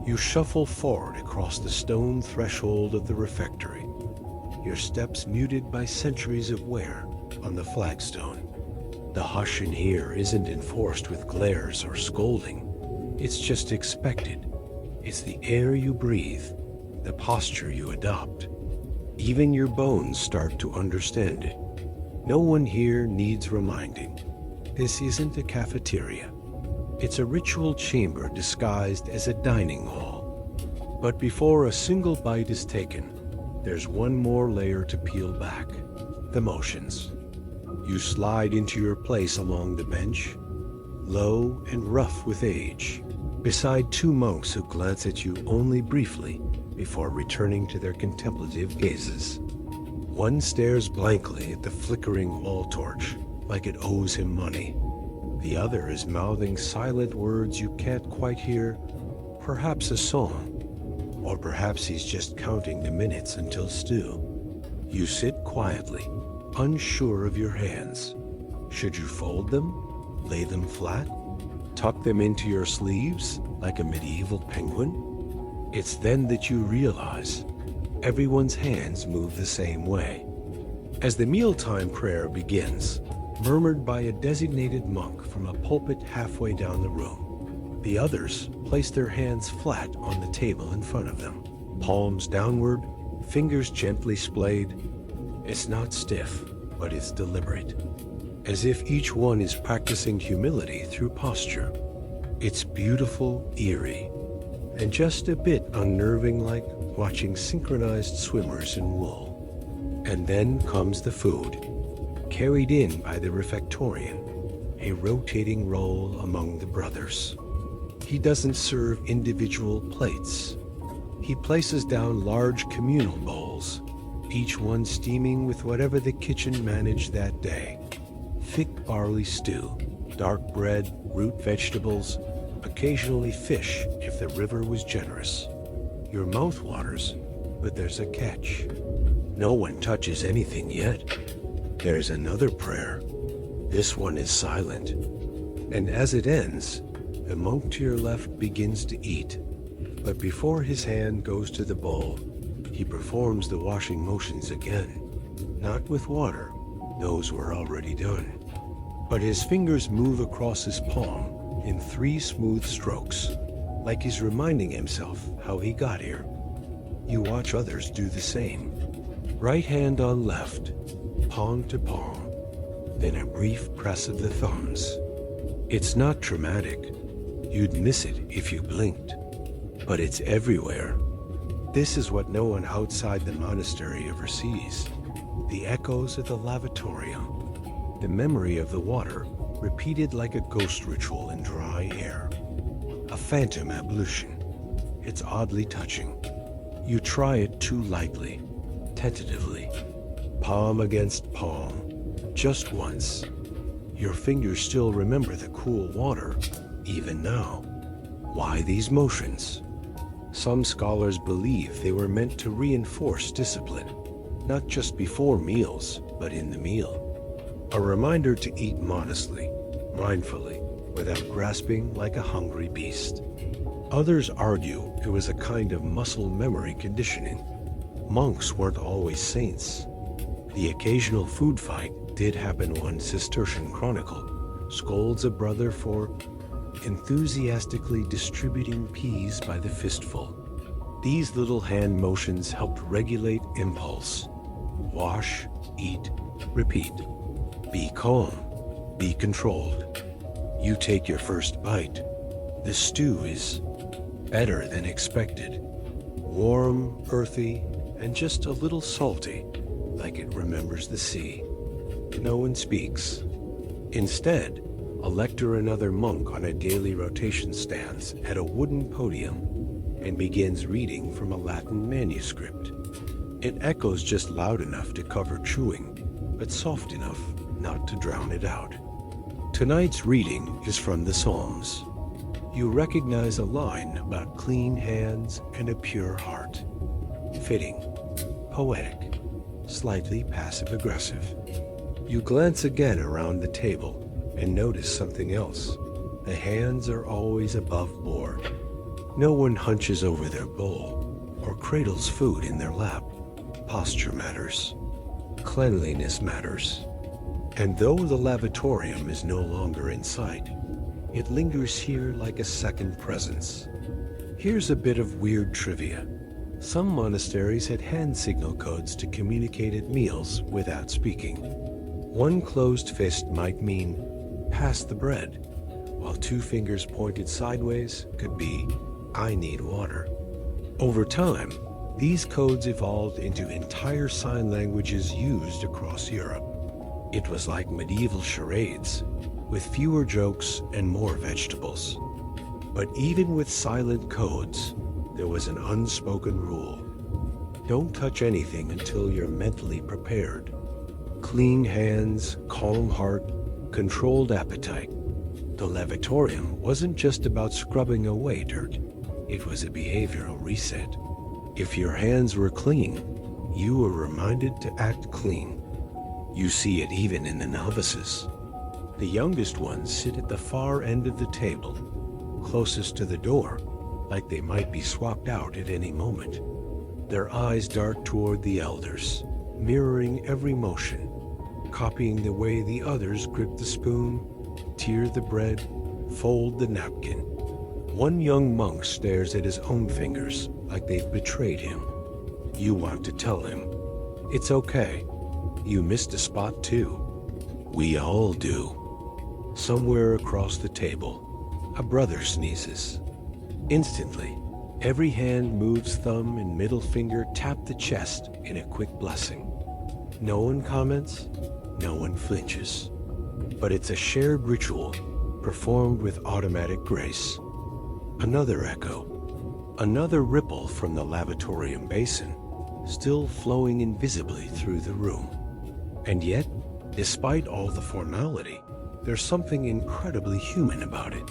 [SPEAKER 1] You shuffle forward across the stone threshold of the refectory, your steps muted by centuries of wear on the flagstone. The hush in here isn't enforced with glares or scolding. It's just expected. It's the air you breathe, the posture you adopt. Even your bones start to understand it. No one here needs reminding. This isn't a cafeteria. It's a ritual chamber disguised as a dining hall. But before a single bite is taken, there's one more layer to peel back: the motions. You slide into your place along the bench, low and rough with age, beside two monks who glance at you only briefly before returning to their contemplative gazes. One stares blankly at the flickering wall torch, like it owes him money. The other is mouthing silent words you can't quite hear, perhaps a song, or perhaps he's just counting the minutes until stew. You sit quietly, unsure of your hands. Should you fold them, lay them flat, tuck them into your sleeves like a medieval penguin? It's then that you realize everyone's hands move the same way. As the mealtime prayer begins, murmured by a designated monk from a pulpit halfway down the room, the others place their hands flat on the table in front of them, palms downward, fingers gently splayed. It's not stiff, but it's deliberate, as if each one is practicing humility through posture. It's beautiful, eerie, and just a bit unnerving, like watching synchronized swimmers in wool. And then comes the food, carried in by the refectorian, a rotating roll among the brothers. He doesn't serve individual plates. He places down large communal bowls, each one steaming with whatever the kitchen managed that day. Thick barley stew, dark bread, root vegetables, occasionally fish if the river was generous. Your mouth waters, but there's a catch. No one touches anything yet. There's another prayer. This one is silent. And as it ends, the monk to your left begins to eat. But before his hand goes to the bowl, he performs the washing motions again. Not with water, those were already done. But his fingers move across his palm in 3 smooth strokes, like he's reminding himself how he got here. You watch others do the same. Right hand on left, palm to palm, then a brief press of the thumbs. It's not dramatic. You'd miss it if you blinked. But it's everywhere. This is what no one outside the monastery ever sees. The echoes of the lavatorium, the memory of the water repeated like a ghost ritual in dry air. A phantom ablution. It's oddly touching. You try it too lightly, tentatively, palm against palm, just once. Your fingers still remember the cool water, even now. Why these motions? Some scholars believe they were meant to reinforce discipline, not just before meals, but in the meal. A reminder to eat modestly, mindfully, without grasping like a hungry beast. Others argue it was a kind of muscle memory conditioning. Monks weren't always saints. The occasional food fight did happen, one Cistercian chronicle, scolds a brother for enthusiastically distributing peas by the fistful. These little hand motions helped regulate impulse. Wash, eat, repeat. Be calm, be controlled. You take your first bite. The stew is better than expected. Warm, earthy, and just a little salty, like it remembers the sea. No one speaks. Instead, a lector and another monk on a daily rotation stands at a wooden podium and begins reading from a Latin manuscript. It echoes just loud enough to cover chewing, but soft enough not to drown it out. Tonight's reading is from the Psalms. You recognize a line about clean hands and a pure heart. Fitting, poetic, slightly passive-aggressive. You glance again around the table and notice something else. The hands are always above board. No one hunches over their bowl or cradles food in their lap. Posture matters. Cleanliness matters. And though the lavatorium is no longer in sight, it lingers here like a second presence. Here's a bit of weird trivia. Some monasteries had hand signal codes to communicate at meals without speaking. One closed fist might mean, pass the bread, while two fingers pointed sideways could be, I need water. Over time, these codes evolved into entire sign languages used across Europe. It was like medieval charades, with fewer jokes and more vegetables. But even with silent codes, there was an unspoken rule. Don't touch anything until you're mentally prepared. Clean hands, calm heart, controlled appetite. The lavatorium wasn't just about scrubbing away dirt. It was a behavioral reset. If your hands were clean, you were reminded to act clean. You see it even in the novices. The youngest ones sit at the far end of the table, closest to the door, like they might be swapped out at any moment. Their eyes dart toward the elders, mirroring every motion, copying the way the others grip the spoon, tear the bread, fold the napkin. One young monk stares at his own fingers like they've betrayed him. You want to tell him, it's okay. You missed a spot too. We all do. Somewhere across the table, a brother sneezes. Instantly, every hand moves, thumb and middle finger tap the chest in a quick blessing. No one comments, no one flinches. But it's a shared ritual, performed with automatic grace. Another echo, another ripple from the lavatorium basin, still flowing invisibly through the room. And yet, despite all the formality, there's something incredibly human about it.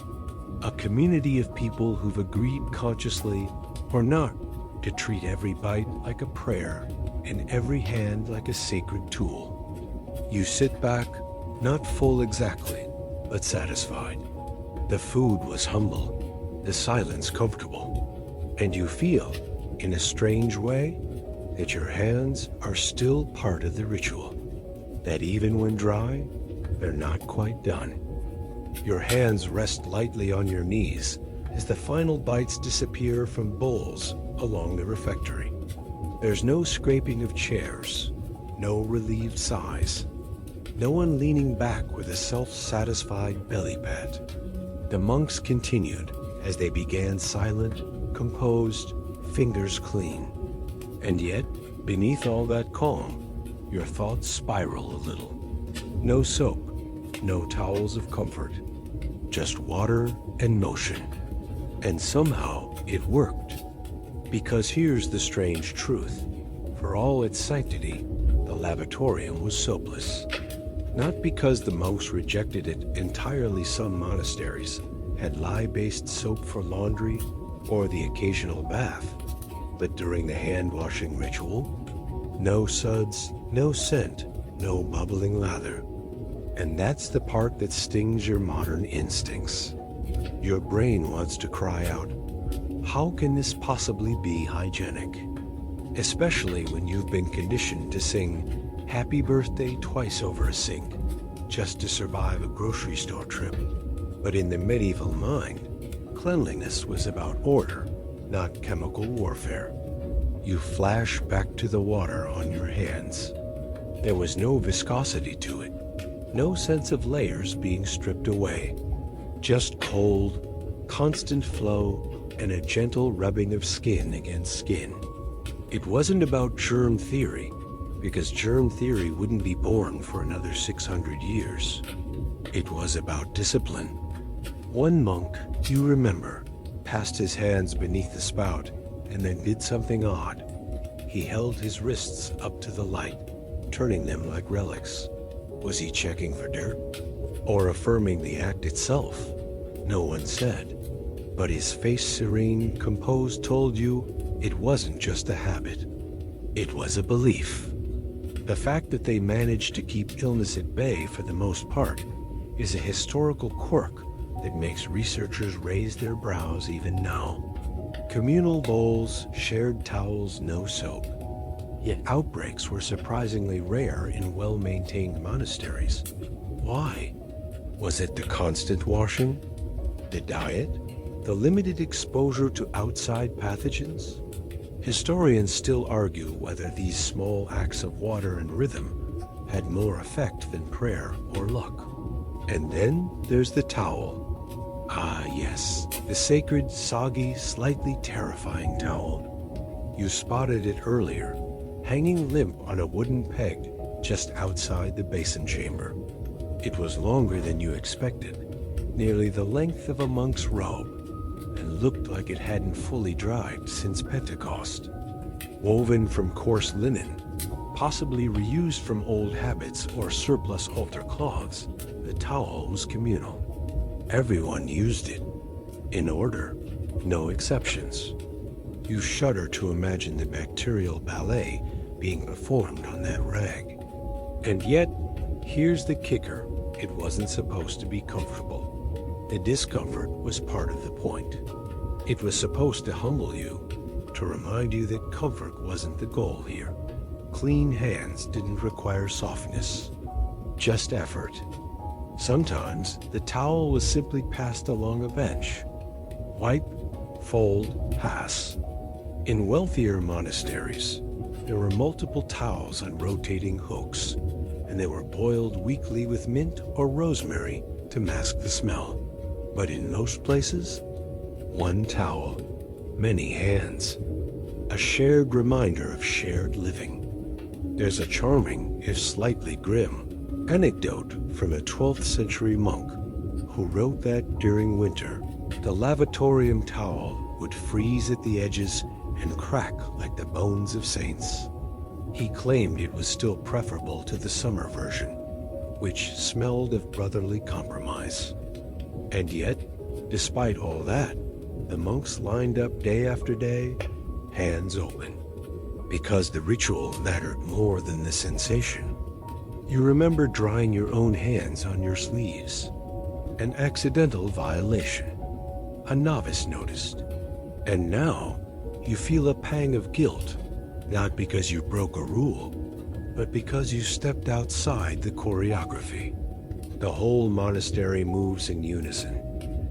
[SPEAKER 1] A community of people who've agreed consciously or not to treat every bite like a prayer and every hand like a sacred tool. You sit back, not full exactly, but satisfied. The food was humble, the silence comfortable, and you feel, in a strange way, that your hands are still part of the ritual. That even when dry, they're not quite done. Your hands rest lightly on your knees as the final bites disappear from bowls along the refectory. There's no scraping of chairs, no relieved sighs, no one leaning back with a self-satisfied belly pat. The monks continued as they began silent, composed, fingers clean. And yet, beneath all that calm, your thoughts spiral a little. No soap, no towels of comfort, just water and motion. And somehow it worked. Because here's the strange truth. For all its sanctity, the lavatorium was soapless. Not because the monks rejected it entirely. Some monasteries had lye-based soap for laundry or the occasional bath. But during the hand-washing ritual, no suds, no scent, no bubbling lather. And that's the part that stings your modern instincts. Your brain wants to cry out, how can this possibly be hygienic? Especially when you've been conditioned to sing happy birthday twice over a sink. just to survive a grocery store trip. But in the medieval mind, cleanliness was about order, not chemical warfare. You flash back to the water on your hands. There was no viscosity to it, no sense of layers being stripped away. Just cold, constant flow, and a gentle rubbing of skin against skin. It wasn't about germ theory, because germ theory wouldn't be born for another 600 years. It was about discipline. One monk, you remember, passed his hands beneath the spout and then did something odd. He held his wrists up to the light, turning them like relics. Was he checking for dirt? Or affirming the act itself? No one said. But his face serene, composed, told you it wasn't just a habit. It was a belief. The fact that they managed to keep illness at bay for the most part is a historical quirk that makes researchers raise their brows even now. Communal bowls, shared towels, no soap. Yet outbreaks were surprisingly rare in well-maintained monasteries. Why? Was it the constant washing? The diet? The limited exposure to outside pathogens? Historians still argue whether these small acts of water and rhythm had more effect than prayer or luck. And then there's the towel. Ah, yes, the sacred, soggy, slightly terrifying towel. You spotted it earlier, hanging limp on a wooden peg just outside the basin chamber. It was longer than you expected, nearly the length of a monk's robe, and looked like it hadn't fully dried since Pentecost. Woven from coarse linen, possibly reused from old habits or surplus altar cloths, the towel was communal. Everyone used it, in order, no exceptions. You shudder to imagine the bacterial ballet being performed on that rag. And yet, here's the kicker, it wasn't supposed to be comfortable. The discomfort was part of the point. It was supposed to humble you, to remind you that comfort wasn't the goal here. Clean hands didn't require softness, just effort. Sometimes, the towel was simply passed along a bench. Wipe, fold, pass. In wealthier monasteries, there were multiple towels on rotating hooks, and they were boiled weekly with mint or rosemary to mask the smell. But in most places, one towel, many hands. A shared reminder of shared living. There's a charming, if slightly grim, anecdote from a 12th century monk who wrote that during winter, the lavatorium towel would freeze at the edges and crack like the bones of saints. He claimed it was still preferable to the summer version, which smelled of brotherly compromise. And yet, despite all that, the monks lined up day after day, hands open, because the ritual mattered more than the sensation. You remember drying your own hands on your sleeves. An accidental violation. A novice noticed. And now, you feel a pang of guilt, not because you broke a rule, but because you stepped outside the choreography. The whole monastery moves in unison,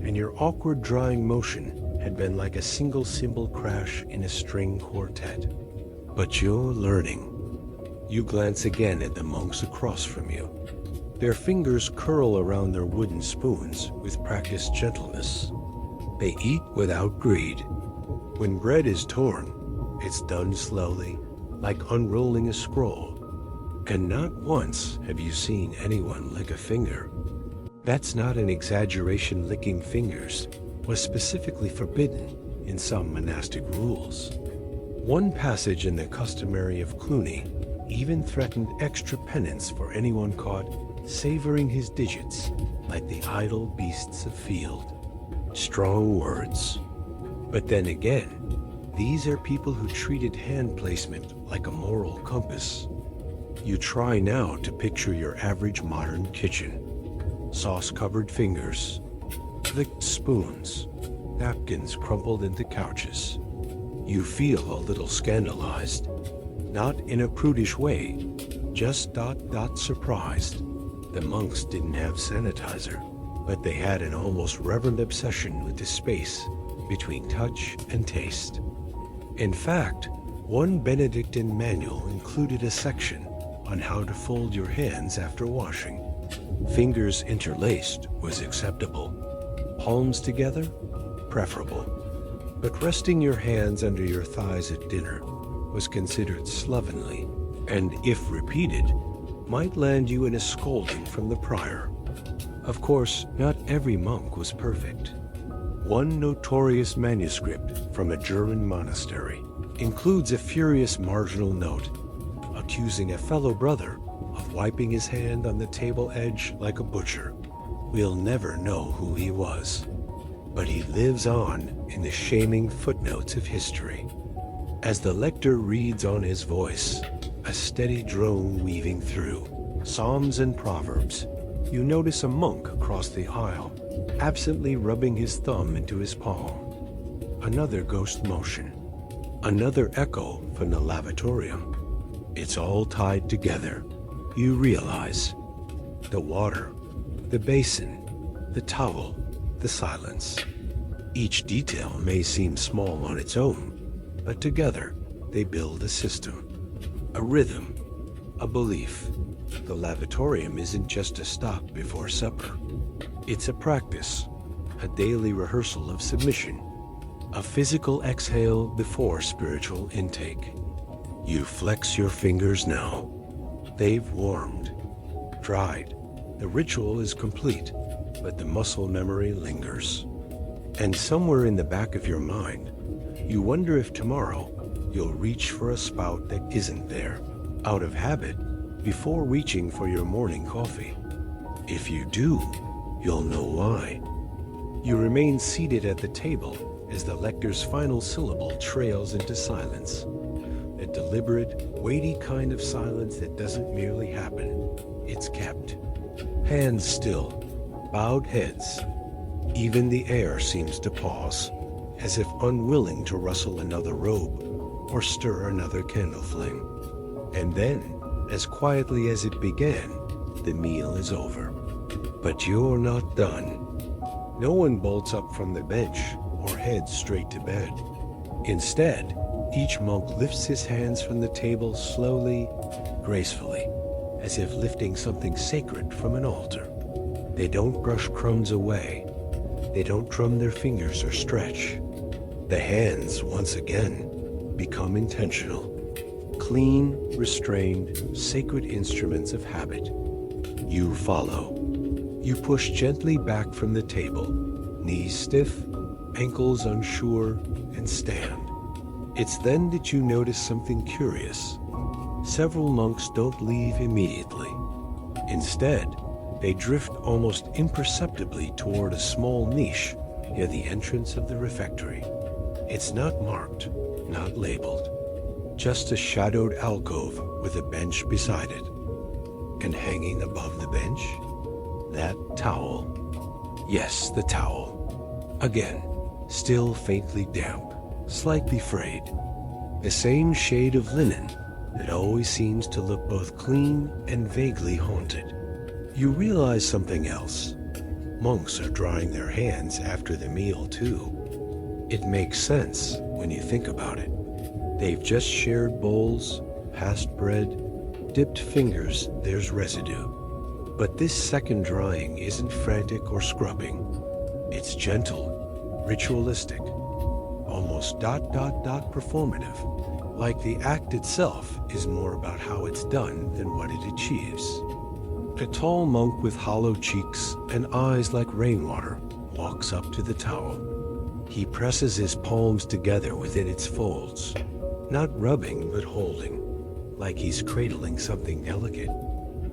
[SPEAKER 1] and your awkward drying motion had been like a single cymbal crash in a string quartet. But you're learning. You glance again at the monks across from you. Their fingers curl around their wooden spoons with practiced gentleness. They eat without greed. When bread is torn, it's done slowly, like unrolling a scroll. And not once have you seen anyone lick a finger. That's not an exaggeration. Licking fingers was specifically forbidden in some monastic rules. One passage in the Customary of Cluny even threatened extra penance for anyone caught savoring his digits like the idle beasts of field. Strong words. But then again, these are people who treated hand placement like a moral compass. You try now to picture your average modern kitchen. Sauce-covered fingers, flicked spoons, napkins crumpled into couches. You feel a little scandalized. Not in a prudish way, just surprised. The monks didn't have sanitizer, but they had an almost reverent obsession with the space between touch and taste. In fact, one Benedictine manual included a section on how to fold your hands after washing. Fingers interlaced was acceptable. Palms together, preferable. But resting your hands under your thighs at dinner was considered slovenly, and if repeated, might land you in a scolding from the prior. Of course, not every monk was perfect. One notorious manuscript from a German monastery includes a furious marginal note accusing a fellow brother of wiping his hand on the table edge like a butcher. We'll never know who he was, but he lives on in the shaming footnotes of history. As the lector reads on his voice, a steady drone weaving through Psalms and Proverbs, you notice a monk across the aisle, absently rubbing his thumb into his palm. Another ghost motion. Another echo from the lavatorium. It's all tied together. You realize. The water, the basin, the towel, the silence. Each detail may seem small on its own, but together they build a system, a rhythm, a belief. The lavatorium isn't just a stop before supper. It's a practice, a daily rehearsal of submission, a physical exhale before spiritual intake. You flex your fingers now. They've warmed, dried. The ritual is complete, but the muscle memory lingers. And somewhere in the back of your mind, you wonder if tomorrow you'll reach for a spout that isn't there, out of habit, before reaching for your morning coffee. If you do, you'll know why. You remain seated at the table as the lector's final syllable trails into silence. A deliberate, weighty kind of silence that doesn't merely happen. It's kept. Hands still, bowed heads. Even the air seems to pause, as if unwilling to rustle another robe or stir another candle flame. And then, as quietly as it began, the meal is over. But you're not done. No one bolts up from the bench or heads straight to bed. Instead, each monk lifts his hands from the table slowly, gracefully, as if lifting something sacred from an altar. They don't brush crumbs away. They don't drum their fingers or stretch. The hands, once again, become intentional. Clean, restrained, sacred instruments of habit. You follow. You push gently back from the table, knees stiff, ankles unsure, and stand. It's then that you notice something curious. Several monks don't leave immediately. Instead, they drift almost imperceptibly toward a small niche near the entrance of the refectory. It's not marked, not labeled. Just a shadowed alcove with a bench beside it. And hanging above the bench, that towel. Yes, the towel. Again, still faintly damp, slightly frayed. The same shade of linen that always seems to look both clean and vaguely haunted. You realize something else. Monks are drying their hands after the meal, too. It makes sense when you think about it. They've just shared bowls, passed bread, dipped fingers, there's residue. But this second drying isn't frantic or scrubbing. It's gentle, ritualistic, almost ... performative. Like the act itself is more about how it's done than what it achieves. A tall monk with hollow cheeks and eyes like rainwater walks up to the towel. He presses his palms together within its folds, not rubbing but holding, like he's cradling something delicate.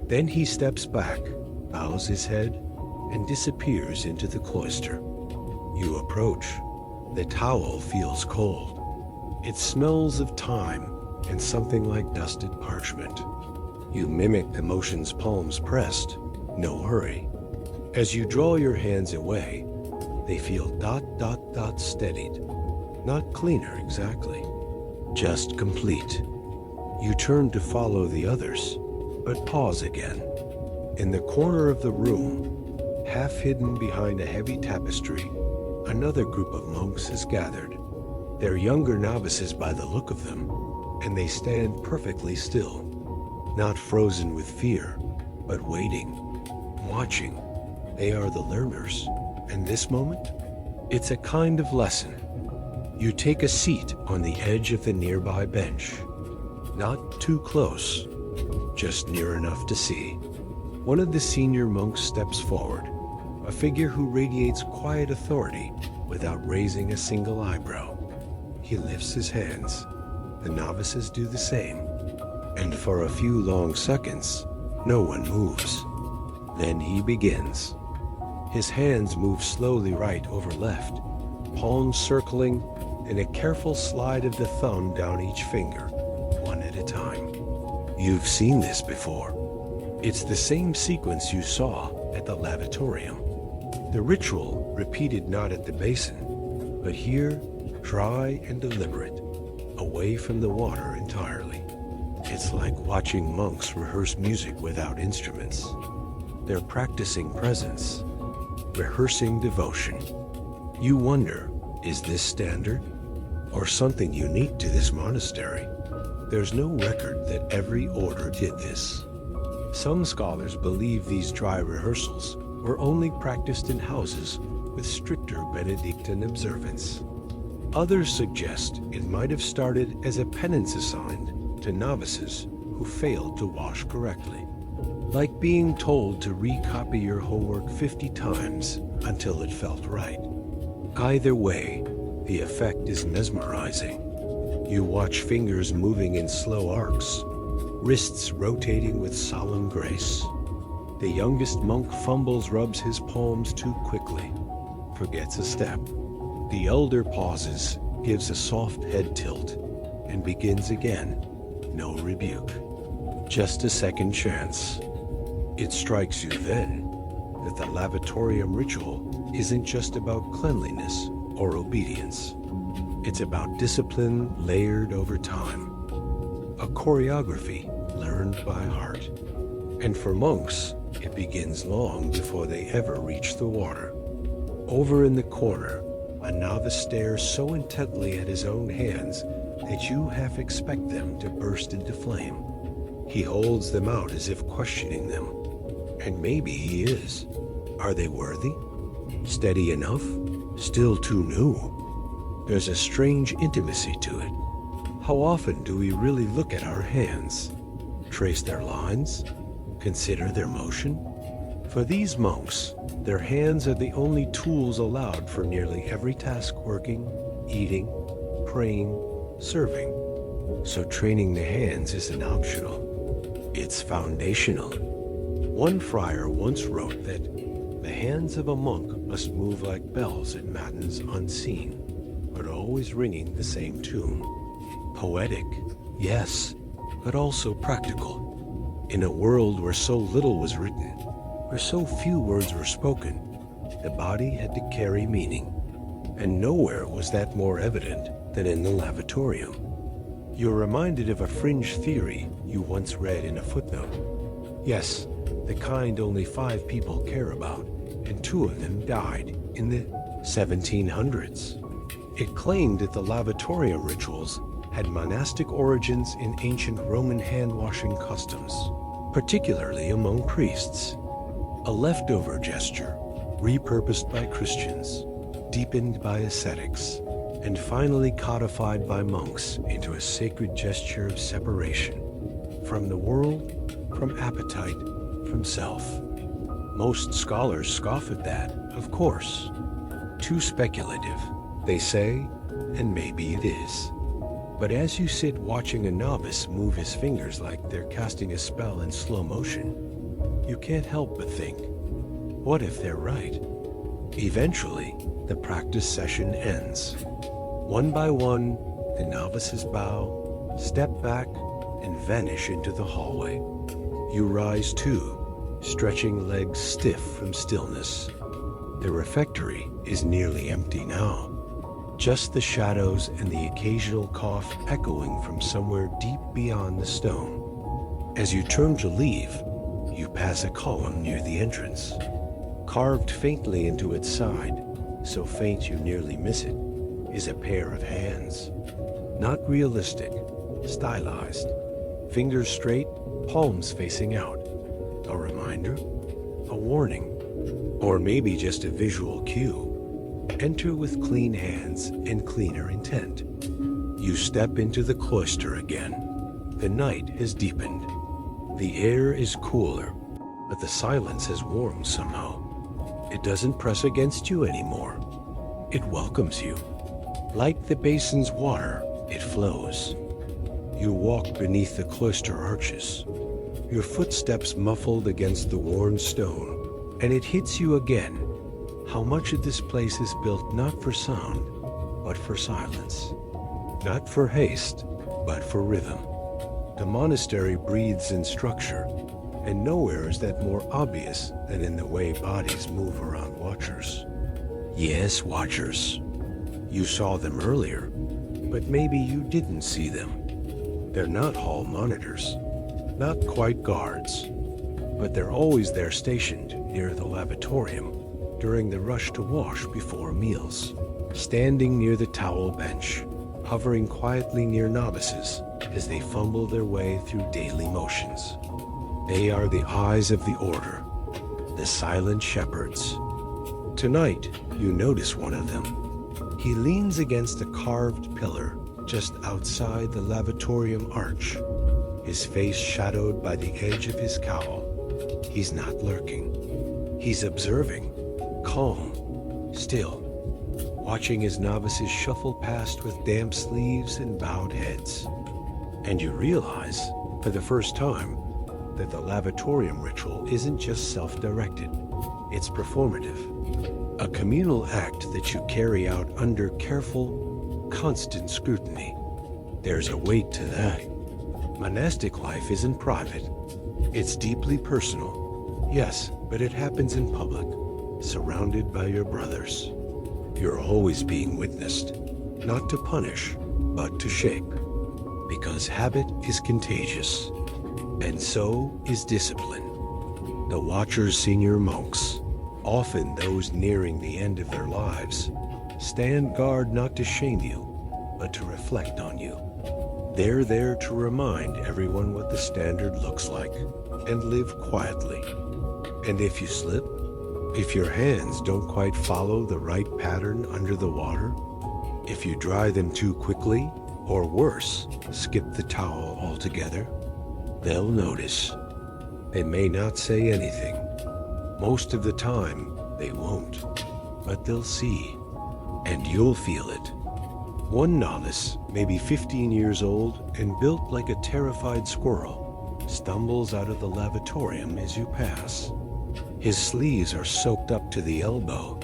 [SPEAKER 1] Then he steps back, bows his head, and disappears into the cloister. You approach. The towel feels cold. It smells of time and something like dusted parchment. You mimic the motion's palms pressed, no hurry. As you draw your hands away, they feel ... steadied. Not cleaner exactly, just complete. You turn to follow the others, but pause again. In the corner of the room, half hidden behind a heavy tapestry, another group of monks is gathered. They're younger novices by the look of them, and they stand perfectly still, not frozen with fear, but waiting, watching. They are the learners, and this moment, it's a kind of lesson. You take a seat on the edge of the nearby bench, not too close, just near enough to see. One of the senior monks steps forward, a figure who radiates quiet authority without raising a single eyebrow. He lifts his hands. The novices do the same. And for a few long seconds, no one moves. Then he begins. His hands move slowly right over left, palms circling, and a careful slide of the thumb down each finger, one at a time. You've seen this before. It's the same sequence you saw at the Lavatorium. The ritual repeated not at the basin, but here, dry and deliberate, away from the water entirely. It's like watching monks rehearse music without instruments. They're practicing presence, rehearsing devotion. You wonder, is this standard? Or something unique to this monastery? There's no record that every order did this. Some scholars believe these dry rehearsals were only practiced in houses with stricter Benedictine observance. Others suggest it might have started as a penance assigned to novices who failed to wash correctly, like being told to recopy your homework 50 times until it felt right. Either way, the effect is mesmerizing. You watch fingers moving in slow arcs, wrists rotating with solemn grace. The youngest monk rubs his palms too quickly, forgets a step. The elder pauses, gives a soft head tilt, and begins again. No rebuke, just a second chance. It strikes you then that the Lavatorium Ritual isn't just about cleanliness or obedience. It's about discipline layered over time, a choreography learned by heart. And for monks, it begins long before they ever reach the water. Over in the corner, a novice stares so intently at his own hands that you half expect them to burst into flame. He holds them out as if questioning them. And maybe he is. Are they worthy? Steady enough? Still too new? There's a strange intimacy to it. How often do we really look at our hands? Trace their lines? Consider their motion? For these monks, their hands are the only tools allowed for nearly every task: working, eating, praying, serving. So training the hands isn't optional. It's foundational. One friar once wrote that the hands of a monk must move like bells at matins unseen, but always ringing the same tune. Poetic, yes, but also practical. In a world where so little was written, where so few words were spoken, the body had to carry meaning. And nowhere was that more evident than in the Lavatorium. You're reminded of a fringe theory you once read in a footnote. Yes, the kind only 5 people care about, and 2 of them died in the 1700s. It claimed that the Lavatorium rituals had monastic origins in ancient Roman hand-washing customs, particularly among priests. A leftover gesture, repurposed by Christians, deepened by ascetics, and finally codified by monks into a sacred gesture of separation from the world, from appetite, from self. Most scholars scoff at that, of course. Too speculative, they say, and maybe it is. But as you sit watching a novice move his fingers like they're casting a spell in slow motion, you can't help but think, what if they're right? Eventually, the practice session ends. One by one, the novices bow, step back, and vanish into the hallway. You rise too, stretching legs stiff from stillness. The refectory is nearly empty now. Just the shadows and the occasional cough echoing from somewhere deep beyond the stone. As you turn to leave, You pass a column near the entrance. Carved faintly into its side, so faint you nearly miss it, is a pair of hands. Not realistic, stylized. Fingers straight, palms facing out. A reminder? A warning? Or maybe just a visual cue. Enter with clean hands and cleaner intent. You step into the cloister again. The night has deepened. The air is cooler, but the silence has warmed somehow. It doesn't press against you anymore. It welcomes you. Like the basin's water, it flows. You walk beneath the cloister arches, your footsteps muffled against the worn stone, and it hits you again how much of this place is built not for sound, but for silence. Not for haste, but for rhythm. The monastery breathes in structure, and nowhere is that more obvious than in the way bodies move around watchers. Yes, watchers. You saw them earlier, but maybe you didn't see them. They're not hall monitors, not quite guards, but they're always there stationed near the lavatorium during the rush to wash before meals, standing near the towel bench, hovering quietly near novices as they fumble their way through daily motions. They are the eyes of the order, the silent shepherds. Tonight, you notice one of them. He leans against a carved pillar just outside the lavatorium arch, his face shadowed by the edge of his cowl. He's not lurking. He's observing, calm, still, watching his novices shuffle past with damp sleeves and bowed heads. And you realize, for the first time, that the Lavatorium Ritual isn't just self-directed, it's performative. A communal act that you carry out under careful, constant scrutiny. There's a weight to that. Monastic life isn't private. It's deeply personal. Yes, but it happens in public, surrounded by your brothers. You're always being witnessed, not to punish, but to shape. Because habit is contagious, and so is discipline. The Watcher's senior monks, often those nearing the end of their lives, stand guard not to shame you, but to reflect on you. They're there to remind everyone what the standard looks like, and live quietly. And if you slip, if your hands don't quite follow the right pattern under the water, if you dry them too quickly, or worse, skip the towel altogether, they'll notice. They may not say anything. Most of the time, they won't. But they'll see, and you'll feel it. One novice, maybe 15 years old and built like a terrified squirrel, stumbles out of the lavatorium as you pass. His sleeves are soaked up to the elbow.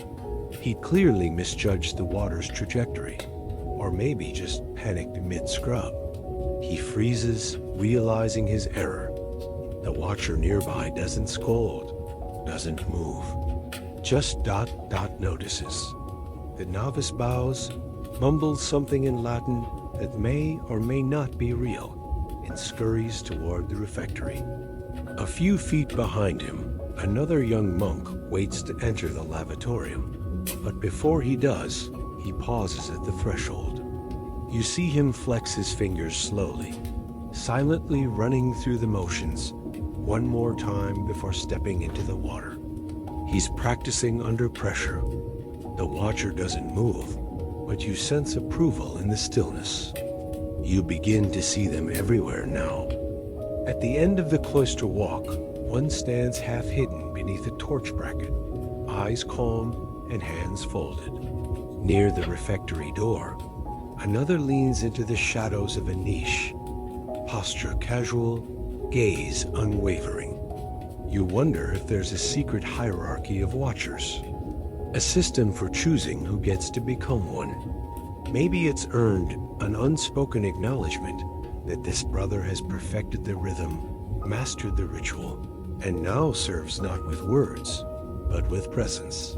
[SPEAKER 1] He clearly misjudged the water's trajectory, or maybe just panicked mid-scrub. He freezes, realizing his error. The watcher nearby doesn't scold, doesn't move. Just notices. The novice bows, mumbles something in Latin that may or may not be real, and scurries toward the refectory. A few feet behind him, another young monk waits to enter the lavatorium, but before he does, he pauses at the threshold. You see him flex his fingers slowly, silently running through the motions, one more time before stepping into the water. He's practicing under pressure. The watcher doesn't move, but you sense approval in the stillness. You begin to see them everywhere now. At the end of the cloister walk, one stands half hidden beneath a torch bracket, eyes calm and hands folded. Near the refectory door, another leans into the shadows of a niche, posture casual, gaze unwavering. You wonder if there's a secret hierarchy of watchers, a system for choosing who gets to become one. Maybe it's earned an unspoken acknowledgement that this brother has perfected the rhythm, mastered the ritual, and now serves not with words, but with presence.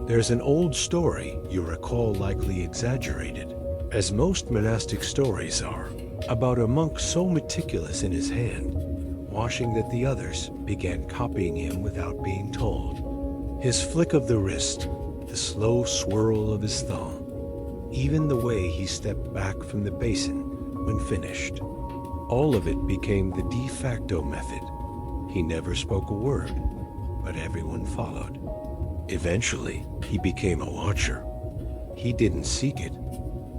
[SPEAKER 1] There's an old story you recall, likely exaggerated, as most monastic stories are, about a monk so meticulous in his hand, washing that the others began copying him without being told. His flick of the wrist, the slow swirl of his thumb, even the way he stepped back from the basin when finished. All of it became the de facto method. He never spoke a word, but everyone followed. Eventually, he became a watcher. He didn't seek it.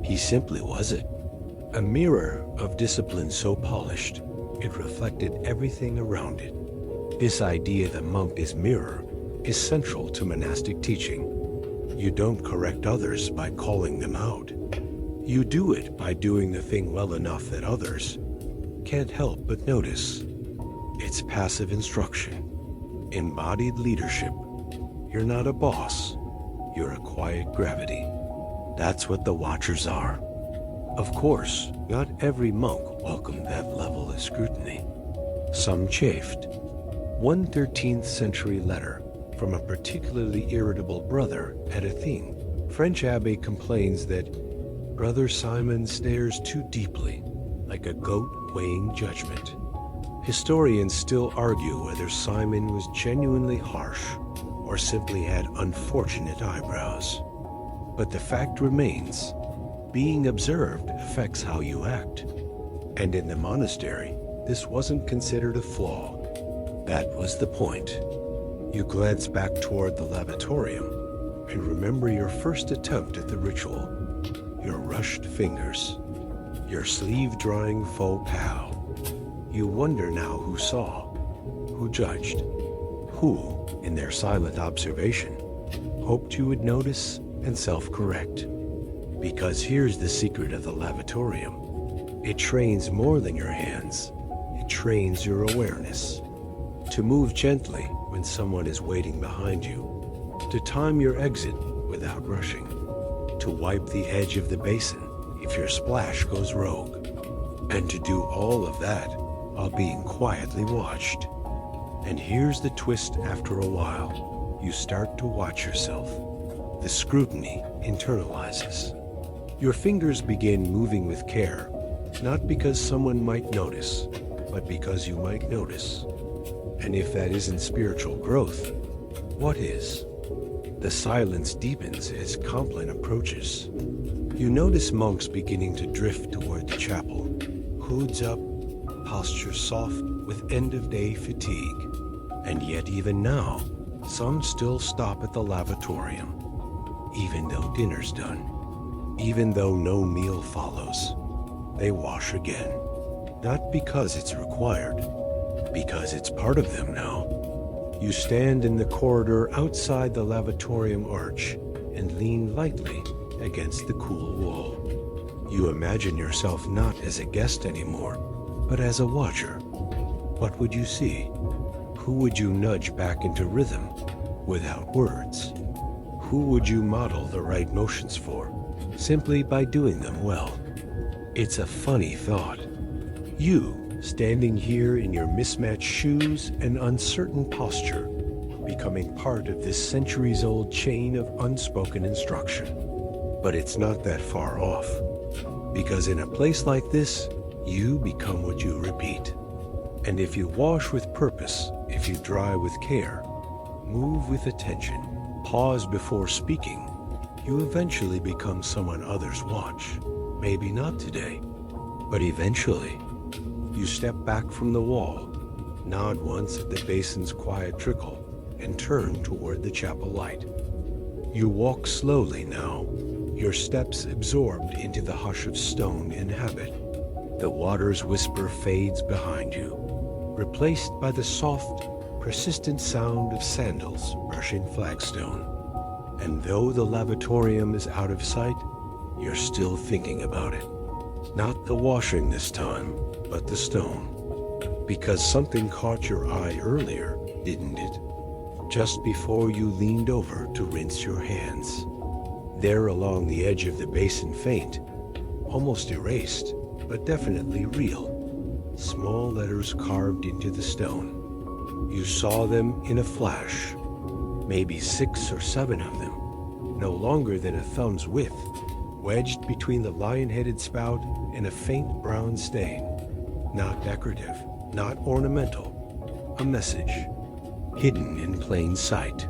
[SPEAKER 1] He simply was it. A mirror of discipline so polished, it reflected everything around it. This idea the monk is mirror is central to monastic teaching. You don't correct others by calling them out. You do it by doing the thing well enough that others can't help but notice. It's passive instruction, embodied leadership. You're not a boss, you're a quiet gravity. That's what the Watchers are. Of course, not every monk welcomed that level of scrutiny. Some chafed. One 13th century letter from a particularly irritable brother at a thing. French abbé complains that Brother Simon stares too deeply, like a goat weighing judgment. Historians still argue whether Simon was genuinely harsh or simply had unfortunate eyebrows. But the fact remains, being observed affects how you act. And in the monastery, this wasn't considered a flaw. That was the point. You glance back toward the lavatorium and remember your first attempt at the ritual, your rushed fingers, your sleeve-drying faux pas. You wonder now who saw, who judged, who, in their silent observation, hoped you would notice and self-correct. Because here's the secret of the lavatorium. It trains more than your hands. It trains your awareness. To move gently when someone is waiting behind you. To time your exit without rushing. To wipe the edge of the basin if your splash goes rogue. And to do all of that while being quietly watched. And here's the twist after a while. You start to watch yourself. The scrutiny internalizes. Your fingers begin moving with care, not because someone might notice, but because you might notice. And if that isn't spiritual growth, what is? The silence deepens as Compline approaches. You notice monks beginning to drift toward the chapel, hoods up, posture soft with end-of-day fatigue. And yet even now, some still stop at the lavatorium, even though dinner's done. Even though no meal follows, they wash again. Not because it's required, because it's part of them now. You stand in the corridor outside the lavatorium arch and lean lightly against the cool wall. You imagine yourself not as a guest anymore, but as a watcher. What would you see? Who would you nudge back into rhythm without words? Who would you model the right motions for, simply by doing them well? It's a funny thought. You, standing here in your mismatched shoes and uncertain posture, becoming part of this centuries-old chain of unspoken instruction. But it's not that far off, because in a place like this, you become what you repeat. And if you wash with purpose, if you dry with care, move with attention, pause before speaking, you eventually become someone others watch. Maybe not today, but eventually. You step back from the wall, nod once at the basin's quiet trickle, and turn toward the chapel light. You walk slowly now, your steps absorbed into the hush of stone and habit. The water's whisper fades behind you, replaced by the soft, persistent sound of sandals brushing flagstone. And though the lavatorium is out of sight, you're still thinking about it. Not the washing this time, but the stone. Because something caught your eye earlier, didn't it? Just before you leaned over to rinse your hands. There along the edge of the basin faint, almost erased, but definitely real. Small letters carved into the stone. You saw them in a flash. Maybe 6 or 7 of them, no longer than a thumb's width, wedged between the lion-headed spout and a faint brown stain. Not decorative, not ornamental, a message, hidden in plain sight.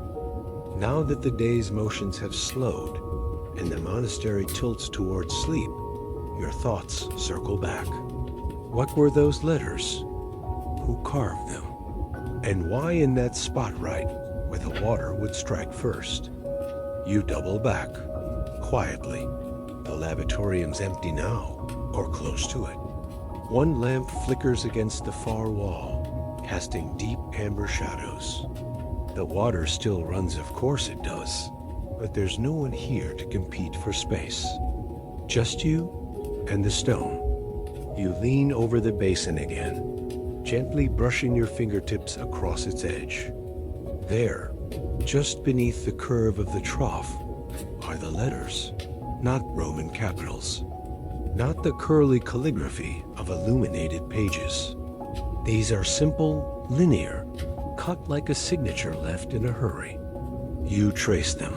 [SPEAKER 1] Now that the day's motions have slowed and the monastery tilts towards sleep, your thoughts circle back. What were those letters? Who carved them? And why in that spot right where the water would strike first? You double back, quietly. The lavatorium's empty now, or close to it. One lamp flickers against the far wall, casting deep amber shadows. The water still runs, of course it does, but there's no one here to compete for space. Just you and the stone. You lean over the basin again, gently brushing your fingertips across its edge. There, just beneath the curve of the trough, are the letters, not Roman capitals, not the curly calligraphy of illuminated pages. These are simple, linear, cut like a signature left in a hurry. You trace them.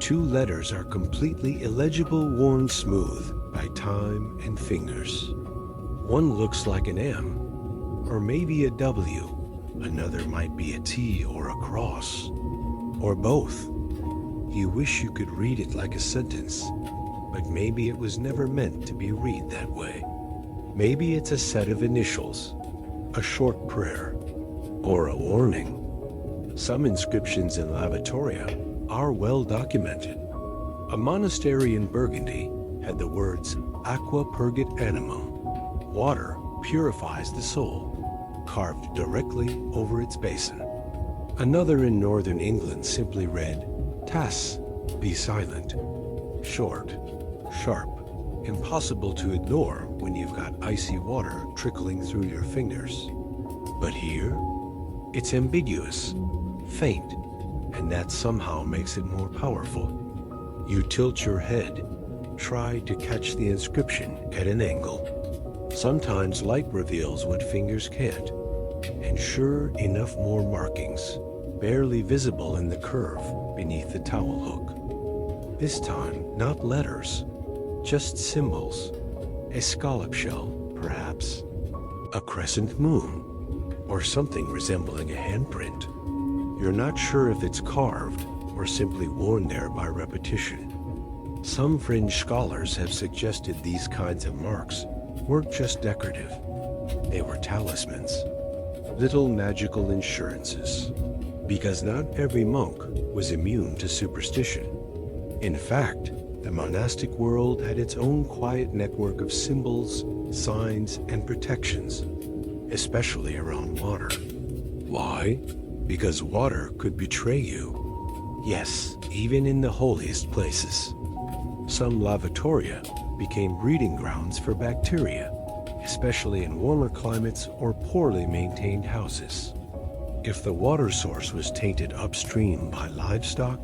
[SPEAKER 1] 2 letters are completely illegible, worn smooth by time and fingers. One looks like an M, or maybe a W. Another might be a T or a cross, or both. You wish you could read it like a sentence, but maybe it was never meant to be read that way. Maybe it's a set of initials, a short prayer, or a warning. Some inscriptions in lavatoria are well documented. A monastery in Burgundy had the words aqua purgit animum, water purifies the soul, carved directly over its basin. Another in northern England simply read, Tas, be silent. Short, sharp, impossible to ignore when you've got icy water trickling through your fingers. But here, it's ambiguous, faint, and that somehow makes it more powerful. You tilt your head, try to catch the inscription at an angle. Sometimes light reveals what fingers can't, and sure enough, more markings, barely visible in the curve beneath the towel hook. This time, not letters, just symbols. A scallop shell, perhaps. A crescent moon, or something resembling a handprint. You're not sure if it's carved or simply worn there by repetition. Some fringe scholars have suggested these kinds of marks weren't just decorative. They were talismans, little magical insurances, because not every monk was immune to superstition. In fact, the monastic world had its own quiet network of symbols, signs, and protections, especially around water. Why? Because water could betray you. Yes, even in the holiest places. Some lavatoria became breeding grounds for bacteria, especially in warmer climates or poorly maintained houses. If the water source was tainted upstream by livestock,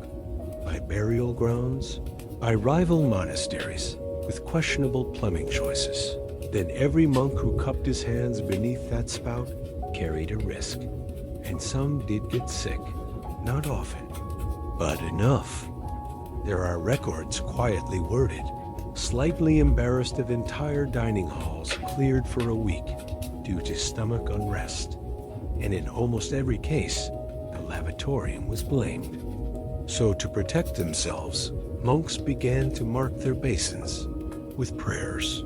[SPEAKER 1] by burial grounds, by rival monasteries with questionable plumbing choices, then every monk who cupped his hands beneath that spout carried a risk. And some did get sick, not often, but enough. There are records quietly worded, slightly embarrassed of entire dining halls cleared for a week due to stomach unrest. And in almost every case, the lavatorium was blamed. So to protect themselves, monks began to mark their basins with prayers,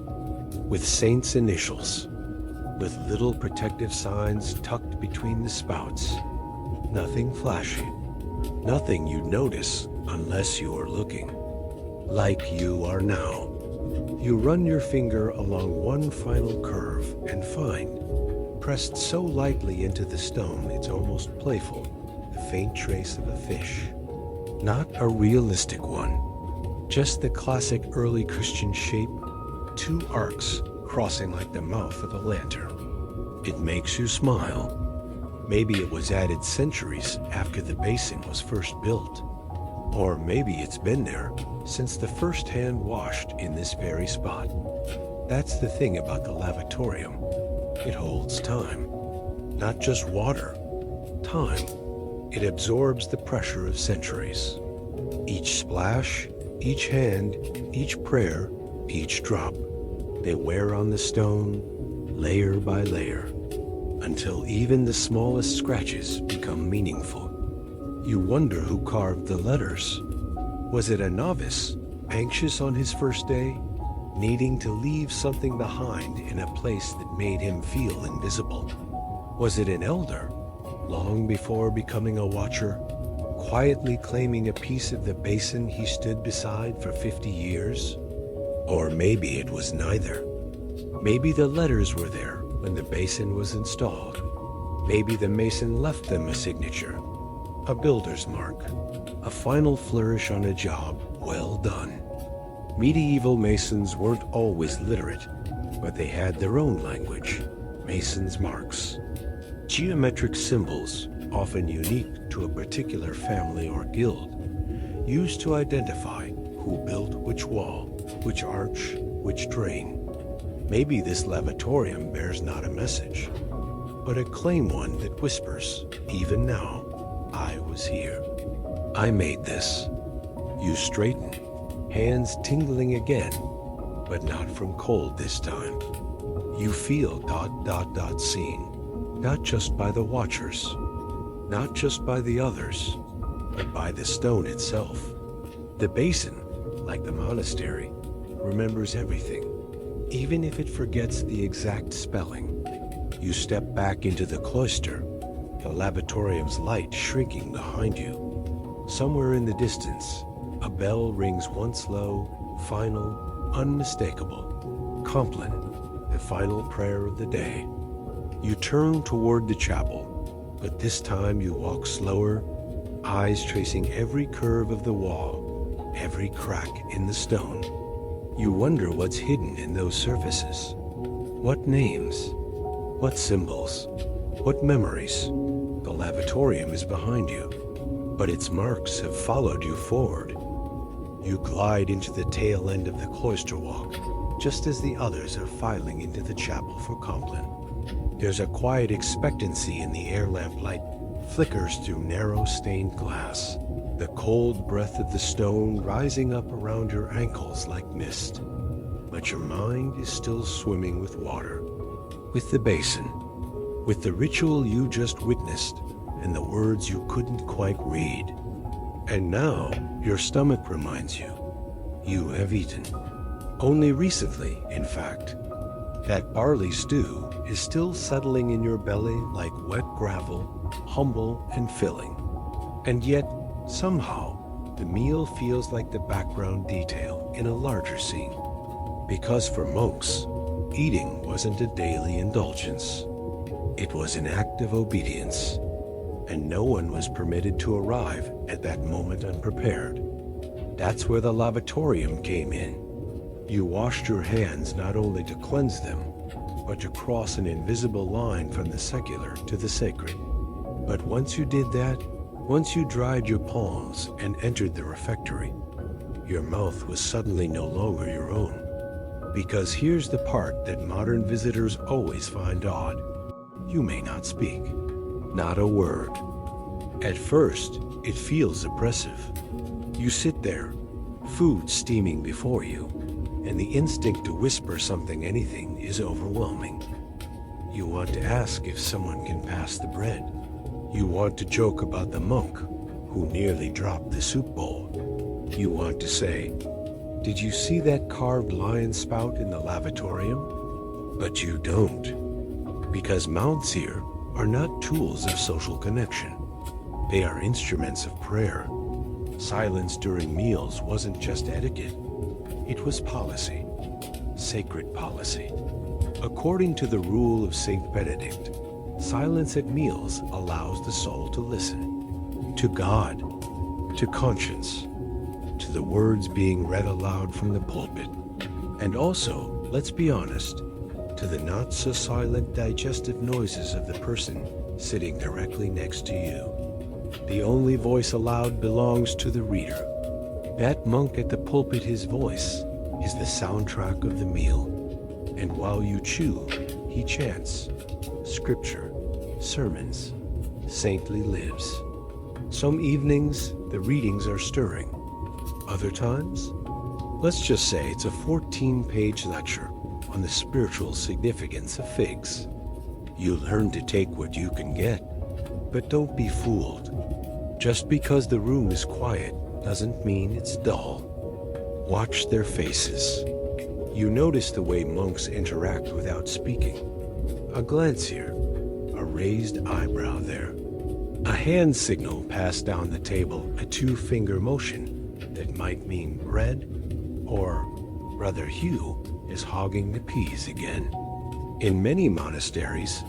[SPEAKER 1] with saints' initials, with little protective signs tucked between the spouts. Nothing flashy, nothing you'd notice unless you were looking. Like you are now. You run your finger along one final curve and find, pressed so lightly into the stone it's almost playful, the faint trace of a fish. Not a realistic one, just the classic early Christian shape, 2 arcs crossing like the mouth of a lantern. It makes you smile. Maybe it was added centuries after the basin was first built. Or maybe it's been there since the first hand washed in this very spot. That's the thing about the lavatorium. It holds time. Not just water. Time. It absorbs the pressure of centuries. Each splash, each hand, each prayer, each drop. They wear on the stone, layer by layer. until even the smallest scratches become meaningful. You wonder who carved the letters. Was it a novice, anxious on his first day, needing to leave something behind in a place that made him feel invisible? Was it an elder, long before becoming a watcher, quietly claiming a piece of the basin he stood beside for 50 years? Or maybe it was neither. Maybe the letters were there when the basin was installed. Maybe the mason left them a signature, a builder's mark, a final flourish on a job well done. Medieval masons weren't always literate, but they had their own language, mason's marks. Geometric symbols, often unique to a particular family or guild, used to identify who built which wall, which arch, which drain. Maybe this lavatorium bears not a message, but a claim one that whispers, even now, I was here. I made this. You straighten, hands tingling again, but not from cold this time. You feel ... seen, not just by the watchers, not just by the others, but by the stone itself. The basin, like the monastery, remembers everything, even if it forgets the exact spelling. You step back into the cloister, the lavatorium's light shrinking behind you. Somewhere in the distance, a bell rings once low, final, unmistakable. Compline, the final prayer of the day. You turn toward the chapel, but this time you walk slower, eyes tracing every curve of the wall, every crack in the stone. You wonder what's hidden in those surfaces. What names? What symbols? What memories? The lavatorium is behind you, but its marks have followed you forward. You glide into the tail end of the cloister walk, just as the others are filing into the chapel for Compline. There's a quiet expectancy in the air lamplight, flickers through narrow stained glass. The cold breath of the stone rising up around your ankles like mist. But your mind is still swimming with water, with the basin, with the ritual you just witnessed, and the words you couldn't quite read. And now your stomach reminds you, you have eaten. Only recently, in fact. That barley stew is still settling in your belly like wet gravel, humble and filling. And yet, somehow, the meal feels like the background detail in a larger scene. Because for monks, eating wasn't a daily indulgence. It was an act of obedience, and no one was permitted to arrive at that moment unprepared. That's where the lavatorium came in. You washed your hands not only to cleanse them, but to cross an invisible line from the secular to the sacred. But once you did that, once you dried your palms and entered the refectory, your mouth was suddenly no longer your own. Because here's the part that modern visitors always find odd. You may not speak. Not a word. At first, it feels oppressive. You sit there, food steaming before you, and the instinct to whisper anything is overwhelming. You want to ask if someone can pass the bread. You want to joke about the monk who nearly dropped the soup bowl. You want to say, "Did you see that carved lion spout in the lavatorium?" But you don't, because mouths here are not tools of social connection. They are instruments of prayer. Silence during meals wasn't just etiquette. It was policy, sacred policy. According to the rule of Saint Benedict, silence at meals allows the soul to listen. To God, to conscience, to the words being read aloud from the pulpit. And also, let's be honest, to the not-so-silent digestive noises of the person sitting directly next to you. The only voice allowed belongs to the reader. That monk at the pulpit, his voice, is the soundtrack of the meal. And while you chew, he chants scripture, sermons, saintly lives. Some evenings, the readings are stirring. Other times, let's just say it's a 14-page lecture on the spiritual significance of figs. You learn to take what you can get. But don't be fooled. Just because the room is quiet doesn't mean it's dull. Watch their faces. You notice the way monks interact without speaking. A glance here, a raised eyebrow there, a hand signal passed down the table, a two-finger motion that might mean bread, or Brother Hugh is hogging the peas again. In many monasteries,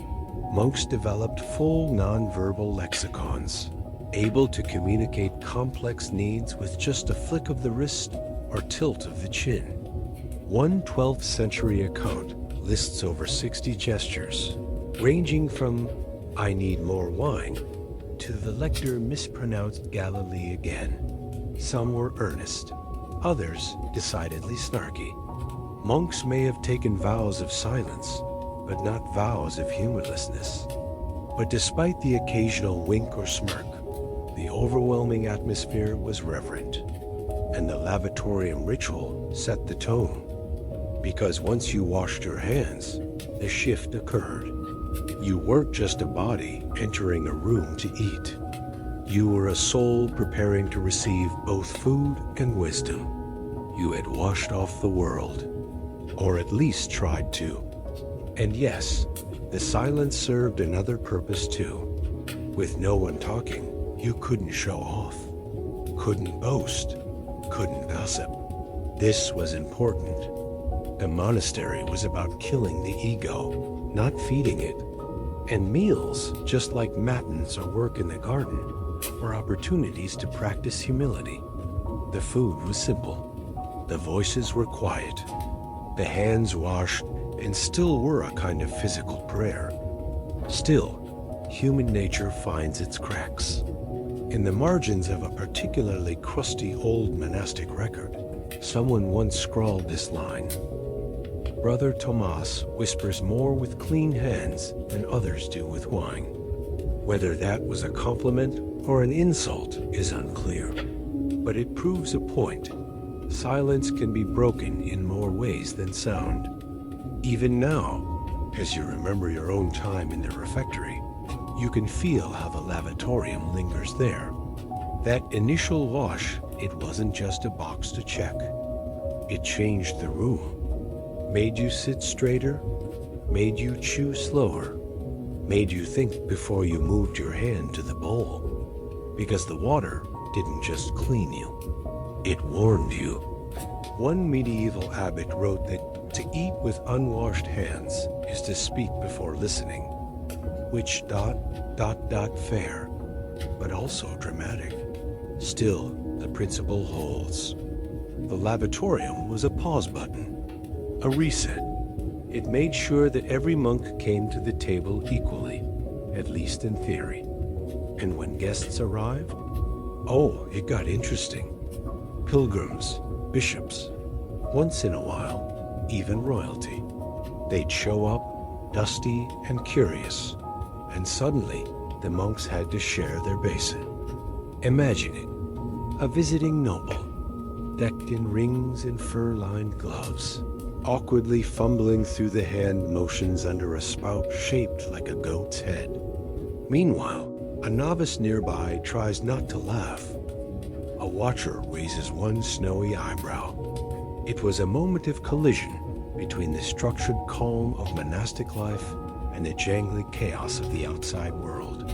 [SPEAKER 1] monks developed full non-verbal lexicons, able to communicate complex needs with just a flick of the wrist or tilt of the chin. One 12th century account lists over 60 gestures, ranging from "I need more wine" to "the lector mispronounced Galilee again." Some were earnest, others decidedly snarky. Monks may have taken vows of silence, but not vows of humorlessness. But despite the occasional wink or smirk, the overwhelming atmosphere was reverent, and the Lavatorium Ritual set the tone. Because once you washed your hands, the shift occurred. You weren't just a body entering a room to eat. You were a soul preparing to receive both food and wisdom. You had washed off the world, or at least tried to. And yes, the silence served another purpose too. With no one talking, you couldn't show off, couldn't boast, couldn't gossip. This was important. The monastery was about killing the ego, not feeding it. And meals, just like matins or work in the garden, were opportunities to practice humility. The food was simple. The voices were quiet. The hands washed and still were a kind of physical prayer. Still, human nature finds its cracks. In the margins of a particularly crusty old monastic record, someone once scrawled this line: "Brother Tomas whispers more with clean hands than others do with wine." Whether that was a compliment or an insult is unclear, but it proves a point. Silence can be broken in more ways than sound. Even now, as you remember your own time in the refectory, you can feel how the lavatorium lingers there. That initial wash, it wasn't just a box to check. It changed the room, made you sit straighter, made you chew slower, made you think before you moved your hand to the bowl. Because the water didn't just clean you, it warned you. One medieval abbot wrote that to eat with unwashed hands is to speak before listening, which ... fair, but also dramatic. Still, the principle holds. The lavatorium was a pause button, a reset. It made sure that every monk came to the table equally, at least in theory. And when guests arrived, oh, it got interesting. Pilgrims, bishops, once in a while, even royalty. They'd show up, dusty and curious, and suddenly the monks had to share their basin. Imagine it, a visiting noble, decked in rings and fur-lined gloves, awkwardly fumbling through the hand motions under a spout shaped like a goat's head. Meanwhile, a novice nearby tries not to laugh. A watcher raises one snowy eyebrow. It was a moment of collision between the structured calm of monastic life and the jangly chaos of the outside world.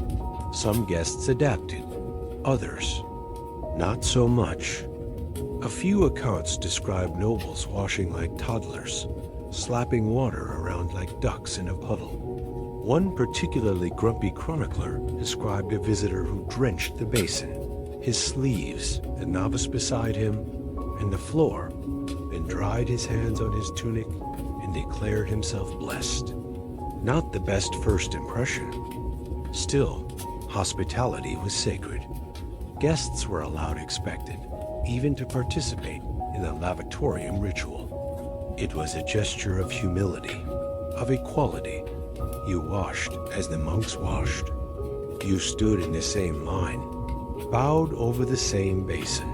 [SPEAKER 1] Some guests adapted, others, not so much. A few accounts describe nobles washing like toddlers, slapping water around like ducks in a puddle. One particularly grumpy chronicler described a visitor who drenched the basin, his sleeves, the novice beside him, and the floor, then dried his hands on his tunic and declared himself blessed. Not the best first impression. Still, hospitality was sacred. Guests were allowed expected, even to participate in the lavatorium ritual. It was a gesture of humility, of equality. You washed as the monks washed. You stood in the same line, bowed over the same basin.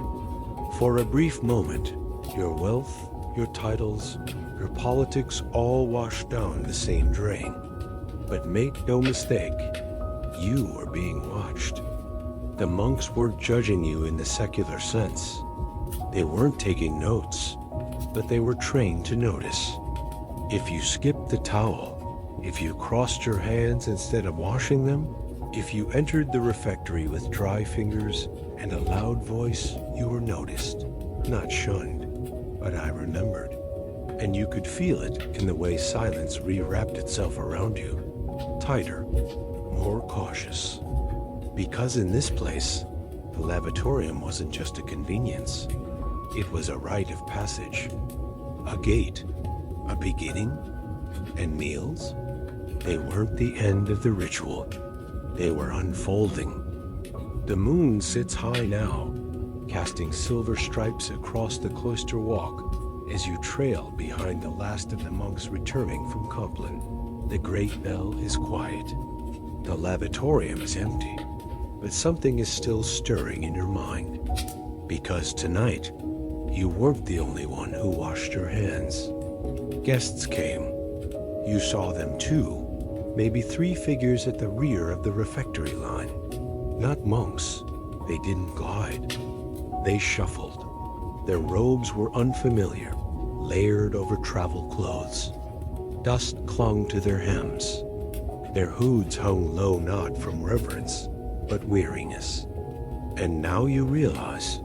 [SPEAKER 1] For a brief moment, your wealth, your titles, your politics all washed down the same drain. But make no mistake, you are being watched. The monks weren't judging you in the secular sense. They weren't taking notes, but they were trained to notice. If you skipped the towel, if you crossed your hands instead of washing them, if you entered the refectory with dry fingers and a loud voice, you were noticed, not shunned. But I remembered, and you could feel it in the way silence rewrapped itself around you. Tighter, more cautious. Because in this place, the lavatorium wasn't just a convenience. It was a rite of passage, a gate, a beginning, and meals. They weren't the end of the ritual. They were unfolding. The moon sits high now, casting silver stripes across the cloister walk as you trail behind the last of the monks returning from Compline. The great bell is quiet. The lavatorium is empty, but something is still stirring in your mind. Because tonight, you weren't the only one who washed your hands. Guests came. You saw them too. Maybe 3 figures at the rear of the refectory line. Not monks. They didn't glide. They shuffled. Their robes were unfamiliar, layered over travel clothes. Dust clung to their hems. Their hoods hung low not from reverence, but weariness. And now you realize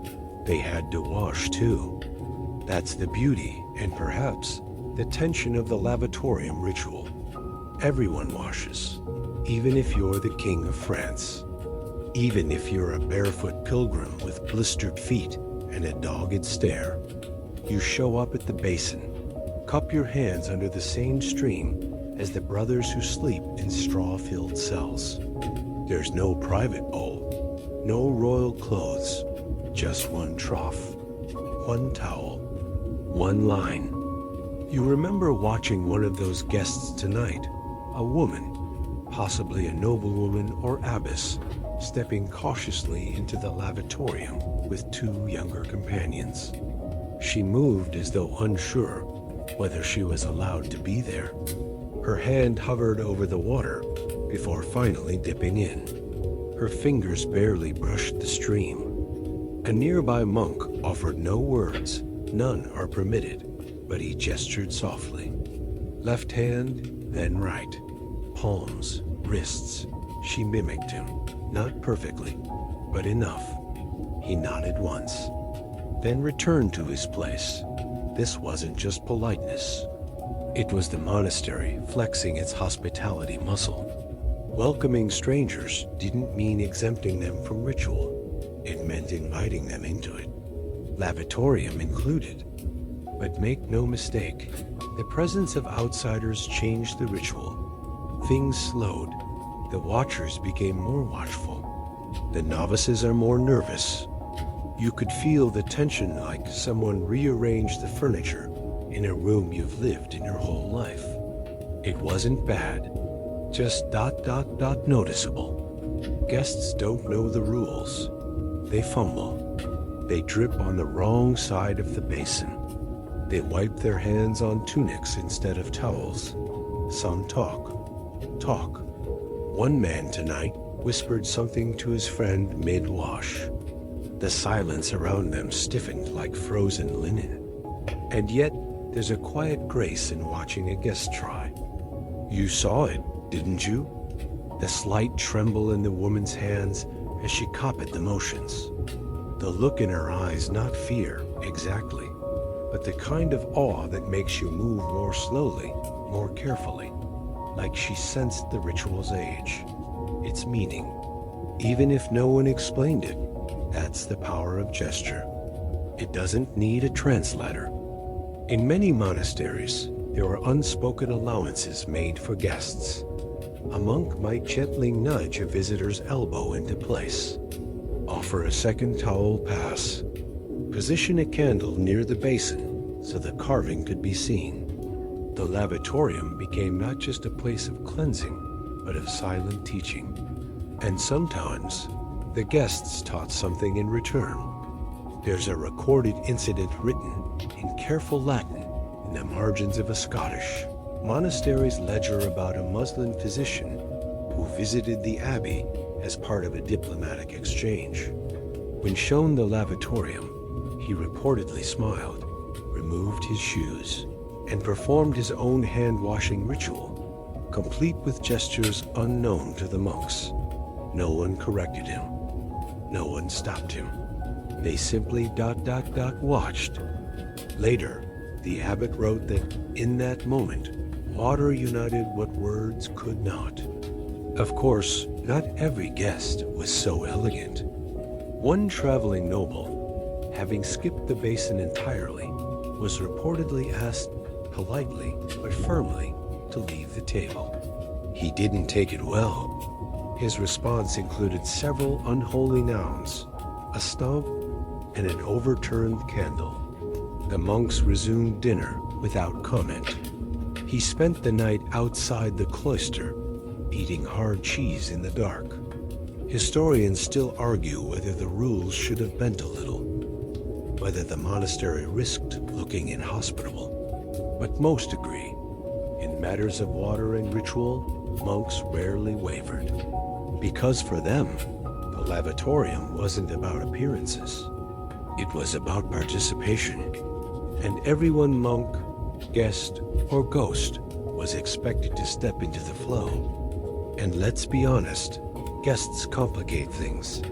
[SPEAKER 1] they had to wash too. That's the beauty and perhaps the tension of the lavatorium ritual. Everyone washes, even if you're the king of France. Even if you're a barefoot pilgrim with blistered feet and a dogged stare. You show up at the basin, cup your hands under the same stream as the brothers who sleep in straw-filled cells. There's no private bowl, no royal clothes, just one trough, one towel, one line. You remember watching one of those guests tonight, a woman, possibly a noblewoman or abbess, stepping cautiously into the lavatorium with 2 younger companions. She moved as though unsure whether she was allowed to be there. Her hand hovered over the water before finally dipping in. Her fingers barely brushed the stream. A nearby monk offered no words, none are permitted, but he gestured softly. Left hand, then right. Palms, wrists. She mimicked him, not perfectly, but enough. He nodded once, then returned to his place. This wasn't just politeness. It was the monastery flexing its hospitality muscle. Welcoming strangers didn't mean exempting them from ritual. It meant inviting them into it, lavatorium included. But make no mistake, the presence of outsiders changed the ritual. Things slowed. The watchers became more watchful. The novices are more nervous. You could feel the tension like someone rearranged the furniture in a room you've lived in your whole life. It wasn't bad, just ... noticeable. Guests don't know the rules. They fumble. They drip on the wrong side of the basin. They wipe their hands on tunics instead of towels. Some talk. One man tonight whispered something to his friend mid-wash. The silence around them stiffened like frozen linen. And yet, there's a quiet grace in watching a guest try. You saw it, didn't you? The slight tremble in the woman's hands as she copied the motions. The look in her eyes, not fear, exactly, but the kind of awe that makes you move more slowly, more carefully, like she sensed the ritual's age, its meaning. Even if no one explained it, that's the power of gesture. It doesn't need a translator. In many monasteries, there are unspoken allowances made for guests. A monk might gently nudge a visitor's elbow into place, offer a second towel pass, position a candle near the basin so the carving could be seen. The lavatorium became not just a place of cleansing, but of silent teaching. And sometimes, the guests taught something in return. There's a recorded incident written in careful Latin in the margins of a Scottish, monasteries ledger about a Muslim physician who visited the abbey as part of a diplomatic exchange. When shown the lavatorium, he reportedly smiled, removed his shoes, and performed his own hand-washing ritual, complete with gestures unknown to the monks. No one corrected him. No one stopped him. They simply ... watched. Later, the abbot wrote that, in that moment, water united what words could not. Of course, not every guest was so elegant. One traveling noble, having skipped the basin entirely, was reportedly asked politely but firmly to leave the table. He didn't take it well. His response included several unholy nouns, a stump, and an overturned candle. The monks resumed dinner without comment. He spent the night outside the cloister, eating hard cheese in the dark. Historians still argue whether the rules should have bent a little, whether the monastery risked looking inhospitable. But most agree, in matters of water and ritual, monks rarely wavered. Because for them, the lavatorium wasn't about appearances. It was about participation, and everyone monk, guest, or ghost was expected to step into the flow. And let's be honest, guests complicate things.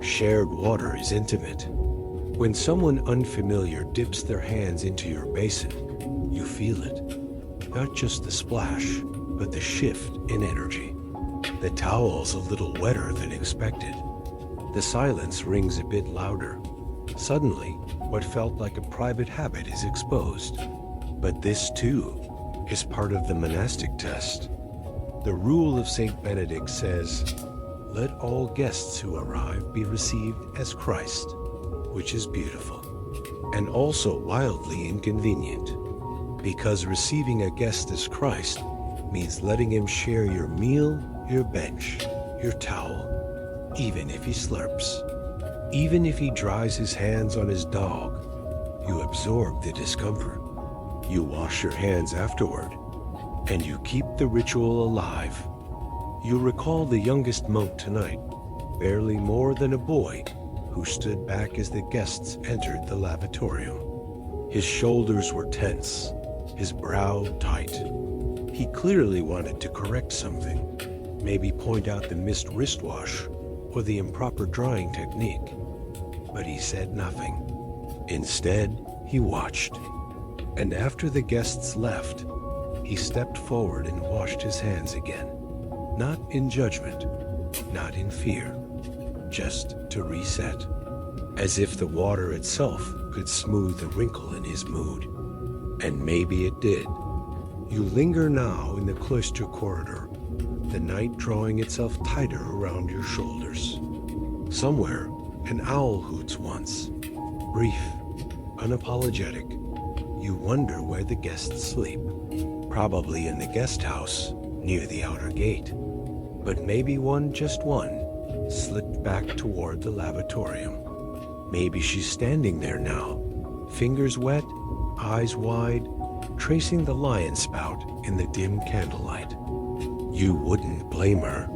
[SPEAKER 1] Shared water is intimate. When someone unfamiliar dips their hands into your basin, you feel it. Not just the splash, but the shift in energy. The towel's a little wetter than expected. The silence rings a bit louder. Suddenly, what felt like a private habit is exposed. But this, too, is part of the monastic test. The rule of St. Benedict says, "Let all guests who arrive be received as Christ," which is beautiful, and also wildly inconvenient, because receiving a guest as Christ means letting him share your meal, your bench, your towel, even if he slurps. Even if he dries his hands on his dog, you absorb the discomfort. You wash your hands afterward, and you keep the ritual alive. You recall the youngest monk tonight, barely more than a boy, who stood back as the guests entered the lavatorium. His shoulders were tense, his brow tight. He clearly wanted to correct something, maybe point out the missed wristwash or the improper drying technique. But he said nothing. Instead, he watched. And after the guests left, he stepped forward and washed his hands again. Not in judgment, not in fear, just to reset. As if the water itself could smooth the wrinkle in his mood. And maybe it did. You linger now in the cloister corridor, the night drawing itself tighter around your shoulders. Somewhere, an owl hoots once. Brief, unapologetic. You wonder where the guests sleep. Probably in the guest house, near the outer gate. But maybe one, just one, slipped back toward the lavatorium. Maybe she's standing there now, fingers wet, eyes wide, tracing the lion spout in the dim candlelight. You wouldn't blame her.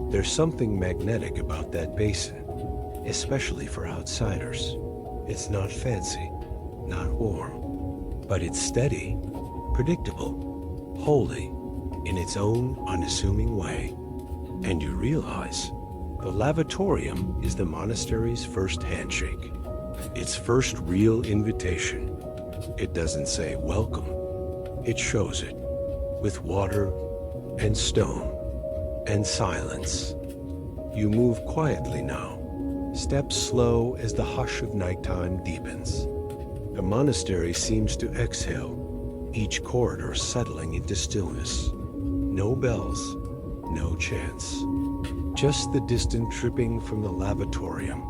[SPEAKER 1] There's something magnetic about that basin, especially for outsiders. It's not fancy, not warm, but it's steady, predictable, holy, in its own unassuming way. And you realize the lavatorium is the monastery's first handshake, its first real invitation. It doesn't say welcome, it shows it, with water and stone and silence. You move quietly now, steps slow as the hush of nighttime deepens. The monastery seems to exhale, each corridor settling into stillness. No bells, no chants. Just the distant tripping from the lavatorium,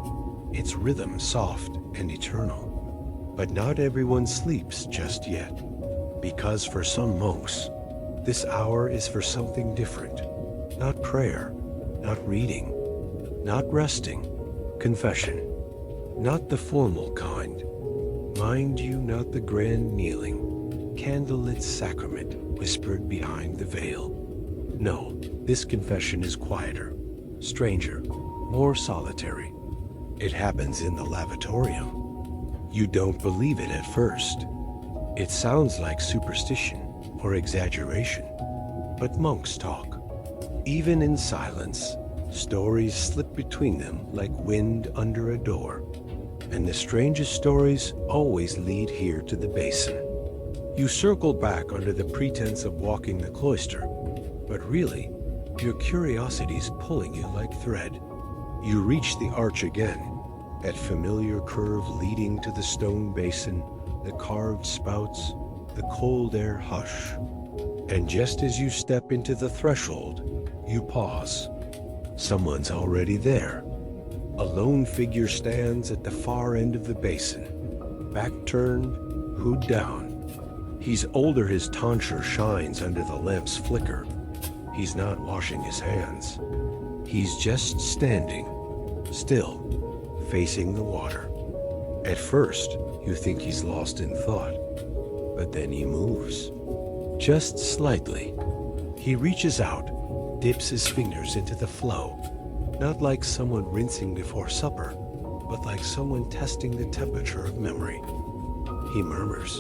[SPEAKER 1] its rhythm soft and eternal. But not everyone sleeps just yet, because for some monks, this hour is for something different. Not prayer, not reading, not resting, confession. Not the formal kind. Mind you, not the grand kneeling, candlelit sacrament whispered behind the veil. No, this confession is quieter, stranger, more solitary. It happens in the Lavatorium. You don't believe it at first. It sounds like superstition or exaggeration. But monks talk. Even in silence, stories slip between them like wind under a door. And the strangest stories always lead here to the basin. You circle back under the pretense of walking the cloister, but really, your curiosity's pulling you like thread. You reach the arch again, that familiar curve leading to the stone basin, the carved spouts, the cold air hush. And just as you step into the threshold, you pause. Someone's already there. A lone figure stands at the far end of the basin, back turned, hood down. He's older, his tonsure shines under the lamp's flicker. He's not washing his hands. He's just standing, still, facing the water. At first, you think he's lost in thought, but then he moves. Just slightly. He reaches out, dips his fingers into the flow, not like someone rinsing before supper, but like someone testing the temperature of memory. He murmurs.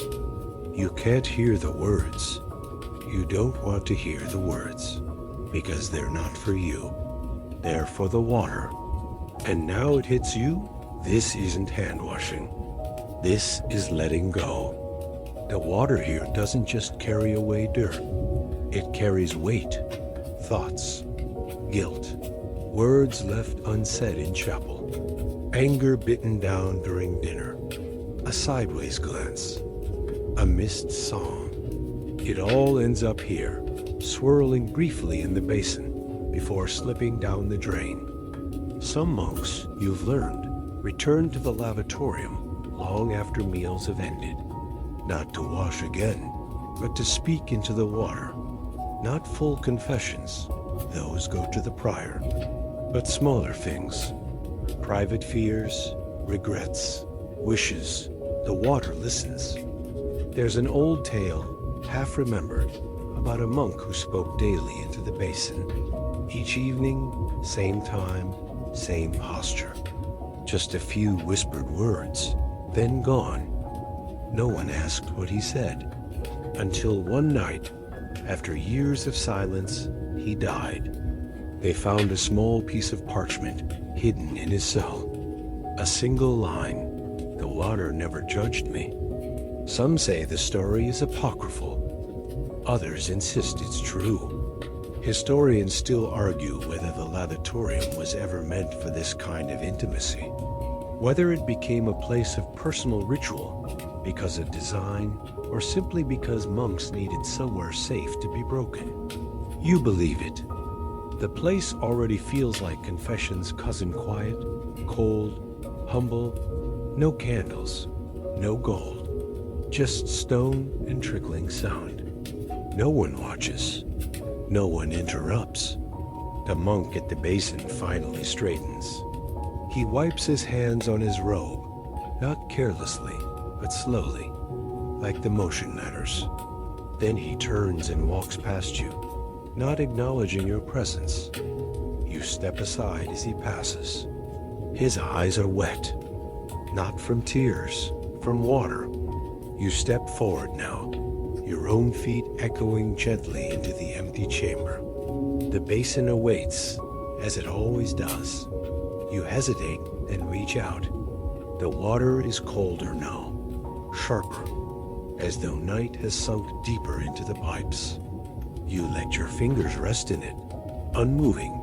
[SPEAKER 1] You can't hear the words. You don't want to hear the words, because they're not for you. They're for the water. And now it hits you, this isn't hand washing. This is letting go. The water here doesn't just carry away dirt. It carries weight, thoughts, guilt, words left unsaid in chapel, anger bitten down during dinner, a sideways glance, a missed song. It all ends up here, swirling briefly in the basin before slipping down the drain. Some monks, you've learned, return to the lavatorium long after meals have ended, not to wash again, but to speak into the water. Not full confessions, those go to the prior, but smaller things, private fears, regrets, wishes. The water listens. There's an old tale, half remembered, about a monk who spoke daily into the basin. Each evening, same time, same posture. Just a few whispered words, then gone. No one asked what he said, until one night, after years of silence, he died. They found a small piece of parchment hidden in his cell. A single line, "The water never judged me." Some say the story is apocryphal. Others insist it's true. Historians still argue whether the lavatorium was ever meant for this kind of intimacy. Whether it became a place of personal ritual because of design, or simply because monks needed somewhere safe to be broken. You believe it. The place already feels like confession's cousin, quiet, cold, humble, no candles, no gold, just stone and trickling sound. No one watches, no one interrupts. The monk at the basin finally straightens. He wipes his hands on his robe, not carelessly, but slowly, like the motion matters. Then he turns and walks past you, not acknowledging your presence. You step aside as he passes. His eyes are wet, not from tears, from water. You step forward now, your own feet echoing gently into the empty chamber. The basin awaits, as it always does. You hesitate and reach out. The water is colder now, sharper, as though night has sunk deeper into the pipes. You let your fingers rest in it, unmoving.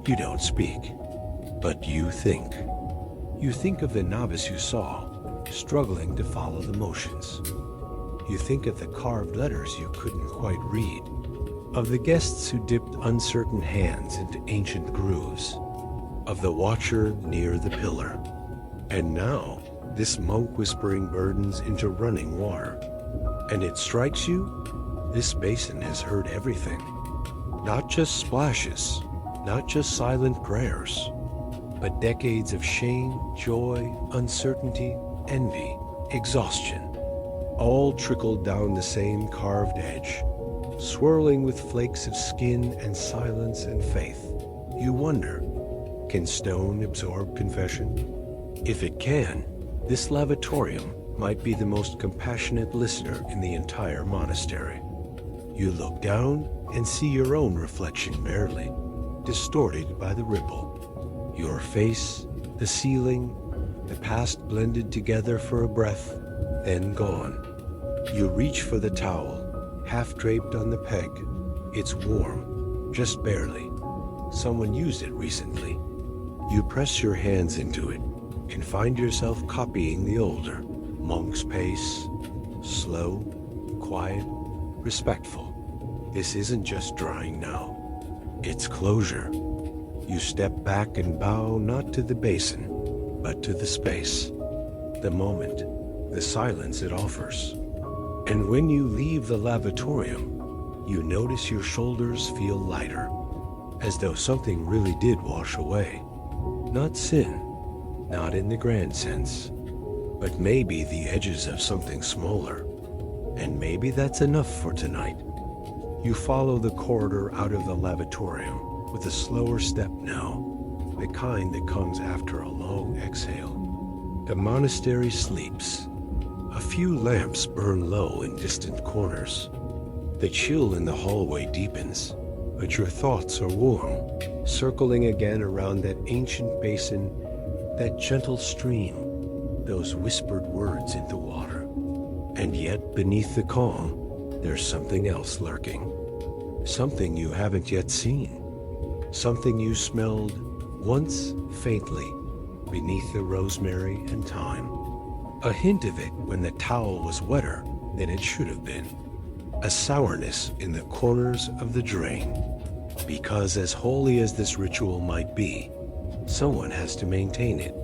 [SPEAKER 1] You don't speak, but you think. You think of the novice you saw, struggling to follow the motions. You think of the carved letters you couldn't quite read, of the guests who dipped uncertain hands into ancient grooves, of the watcher near the pillar. And now, this monk whispering burdens into running water. And it strikes you, this basin has heard everything. Not just splashes, not just silent prayers, but decades of shame, joy, uncertainty, envy, exhaustion, all trickled down the same carved edge, swirling with flakes of skin and silence and faith. You wonder, can stone absorb confession? If it can, this lavatorium might be the most compassionate listener in the entire monastery. You look down and see your own reflection barely, distorted by the ripple. Your face, the ceiling, the past blended together for a breath, then gone. You reach for the towel, half draped on the peg. It's warm, just barely. Someone used it recently. You press your hands into it and find yourself copying the older monk's pace. Slow, quiet, respectful. This isn't just drying now. It's closure. You step back and bow not to the basin, but to the space, the moment, the silence it offers. And when you leave the lavatorium, you notice your shoulders feel lighter, as though something really did wash away. Not sin, not in the grand sense, but maybe the edges of something smaller. And maybe that's enough for tonight. You follow the corridor out of the lavatorium with a slower step now, the kind that comes after a long exhale. The monastery sleeps. A few lamps burn low in distant corners. The chill in the hallway deepens, but your thoughts are warm, circling again around that ancient basin, that gentle stream, those whispered words in the water. And yet beneath the calm, there's something else lurking. Something you haven't yet seen. Something you smelled once faintly beneath the rosemary and thyme. A hint of it when the towel was wetter than it should have been. A sourness in the corners of the drain. Because as holy as this ritual might be, someone has to maintain it.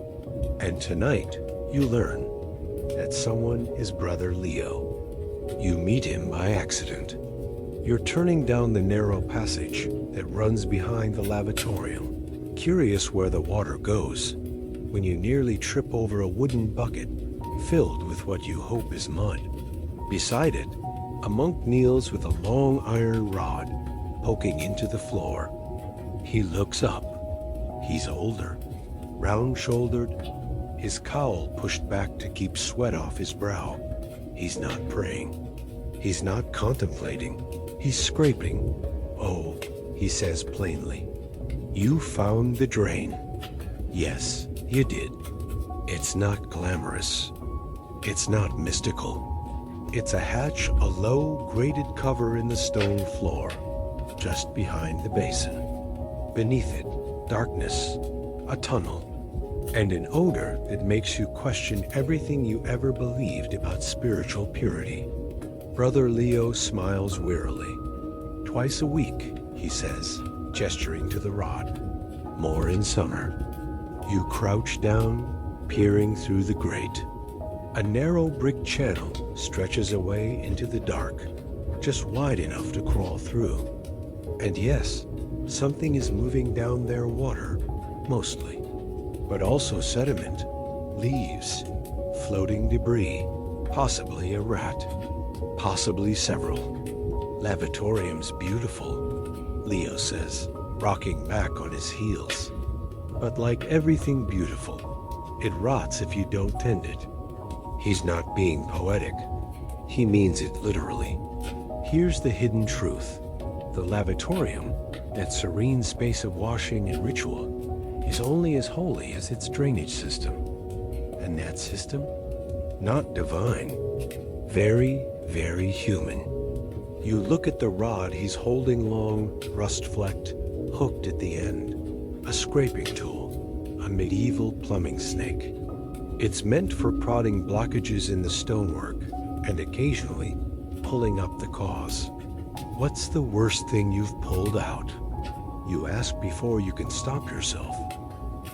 [SPEAKER 1] And tonight, you learn that someone is Brother Leo. You meet him by accident. You're turning down the narrow passage that runs behind the lavatorium, curious where the water goes, when you nearly trip over a wooden bucket filled with what you hope is mud. Beside it, a monk kneels with a long iron rod poking into the floor. He looks up. He's older, round-shouldered, his cowl pushed back to keep sweat off his brow. He's not praying. He's not contemplating. He's scraping. Oh, he says plainly, you found the drain. Yes, you did. It's not glamorous. It's not mystical. It's a hatch, a low, grated cover in the stone floor, just behind the basin. Beneath it, darkness, a tunnel, and an odor that makes you question everything you ever believed about spiritual purity. Brother Leo smiles wearily. Twice a week, he says, gesturing to the rod. More in summer. You crouch down, peering through the grate. A narrow brick channel stretches away into the dark, just wide enough to crawl through. And yes, something is moving down their water, mostly. But also sediment, leaves, floating debris, possibly a rat, possibly several. Lavatorium's beautiful, Leo says, rocking back on his heels. But like everything beautiful, it rots if you don't tend it. He's not being poetic. He means it literally. Here's the hidden truth. The lavatorium, that serene space of washing and ritual, is only as holy as its drainage system. And that system? Not divine. Very, very human. You look at the rod he's holding long, rust-flecked, hooked at the end. A scraping tool. A medieval plumbing snake. It's meant for prodding blockages in the stonework and occasionally pulling up the cause. What's the worst thing you've pulled out? You ask before you can stop yourself.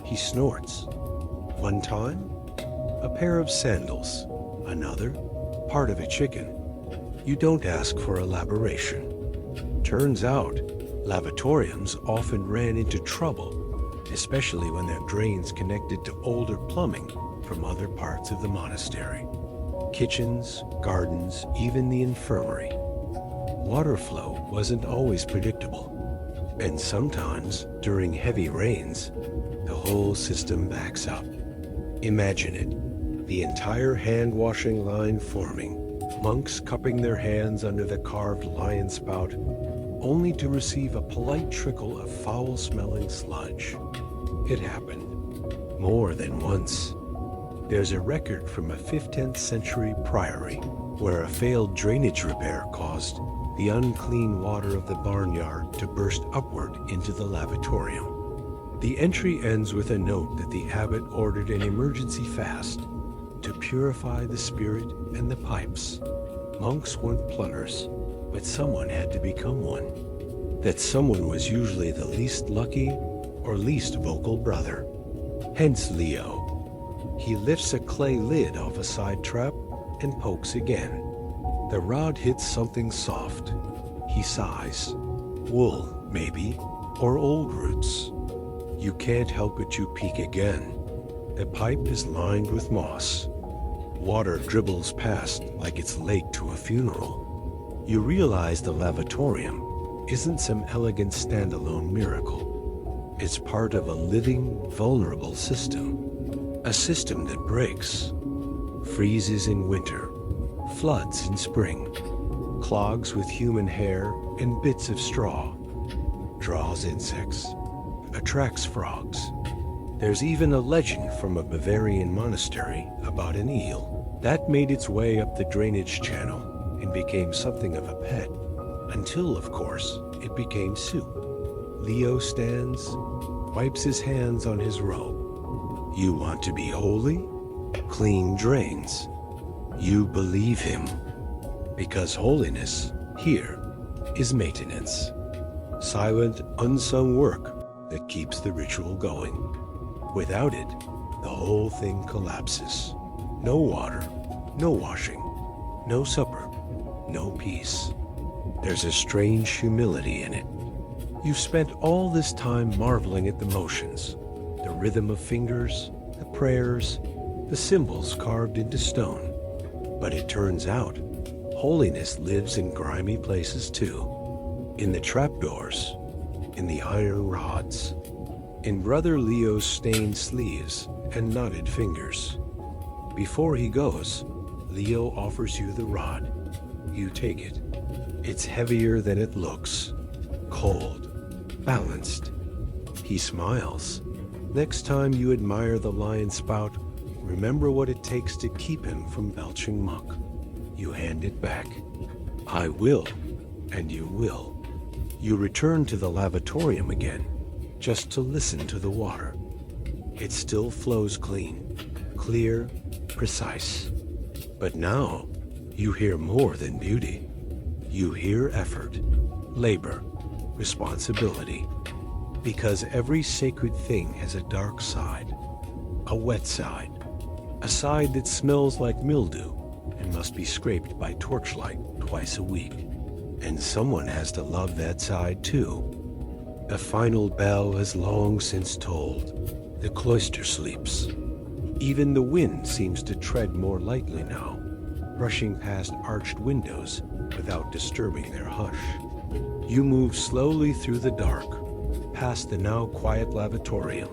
[SPEAKER 1] He snorts. One time, a pair of sandals. Another, part of a chicken. You don't ask for elaboration. Turns out, lavatoriums often ran into trouble, especially when their drains connected to older plumbing from other parts of the monastery. Kitchens, gardens, even the infirmary. Water flow wasn't always predictable, and sometimes, during heavy rains, the whole system backs up. Imagine it, the entire hand-washing line forming, monks cupping their hands under the carved lion spout, only to receive a polite trickle of foul-smelling sludge. It happened more than once. There's a record from a 15th century priory where a failed drainage repair caused the unclean water of the barnyard to burst upward into the lavatorium. The entry ends with a note that the abbot ordered an emergency fast to purify the spirit and the pipes. Monks weren't plumbers, but someone had to become one. That someone was usually the least lucky or least vocal brother. Hence Leo. He lifts a clay lid off a side trap and pokes again. The rod hits something soft. He sighs. Wool, maybe, or old roots. You can't help but you peek again. The pipe is lined with moss. Water dribbles past like it's late to a funeral. You realize the lavatorium isn't some elegant standalone miracle. It's part of a living, vulnerable system. A system that breaks, freezes in winter, floods in spring, clogs with human hair and bits of straw, draws insects, attracts frogs. There's even a legend from a Bavarian monastery about an eel that made its way up the drainage channel and became something of a pet, until, of course, it became soup. Leo stands, wipes his hands on his robe. You want to be holy? Clean drains. You believe him. Because holiness, here, is maintenance. Silent, unsung work that keeps the ritual going. Without it, the whole thing collapses. No water, no washing, no supper, no peace. There's a strange humility in it. You've spent all this time marveling at the motions, the rhythm of fingers, the prayers, the symbols carved into stone. But it turns out, holiness lives in grimy places too. In the trapdoors, in the iron rods, in Brother Leo's stained sleeves and knotted fingers. Before he goes, Leo offers you the rod. You take it. It's heavier than it looks, cold, balanced. He smiles. Next time you admire the lion spout, remember what it takes to keep him from belching muck. You hand it back. I will, and you will. You return to the lavatorium again, just to listen to the water. It still flows clean, clear, precise. But now, you hear more than beauty. You hear effort, labor, responsibility. Because every sacred thing has a dark side, a wet side, a side that smells like mildew and must be scraped by torchlight twice a week. And someone has to love that side too. The final bell has long since tolled. The cloister sleeps. Even the wind seems to tread more lightly now, brushing past arched windows without disturbing their hush. You move slowly through the dark, past the now quiet lavatorium,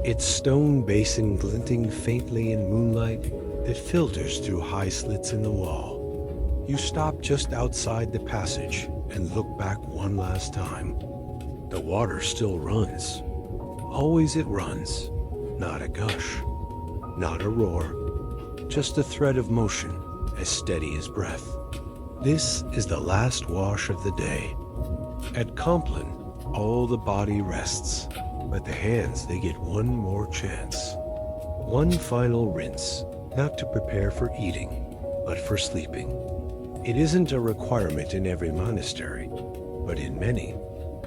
[SPEAKER 1] its stone basin glinting faintly in moonlight that filters through high slits in the wall. You stop just outside the passage and look back one last time. The water still runs. Always it runs. Not a gush, not a roar, just a thread of motion as steady as breath. This is the last wash of the day. At Communal, all the body rests, but the hands, they get one more chance. One final rinse, not to prepare for eating, but for sleeping. It isn't a requirement in every monastery, but in many,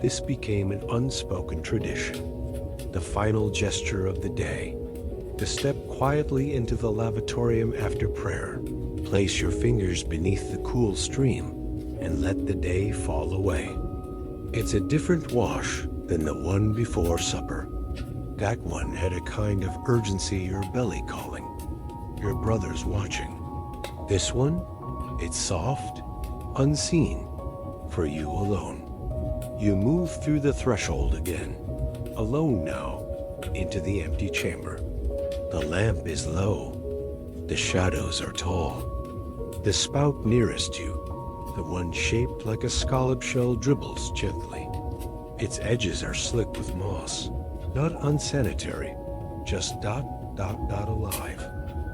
[SPEAKER 1] this became an unspoken tradition. The final gesture of the day, to step quietly into the lavatorium after prayer, place your fingers beneath the cool stream, and let the day fall away. It's a different wash than the one before supper. That one had a kind of urgency, your belly calling, your brother's watching. This one, it's soft, unseen, for you alone. You move through the threshold again, alone now, into the empty chamber. The lamp is low. The shadows are tall. The spout nearest you, the one shaped like a scallop shell, dribbles gently. Its edges are slick with moss, not unsanitary, just dot, dot, dot alive.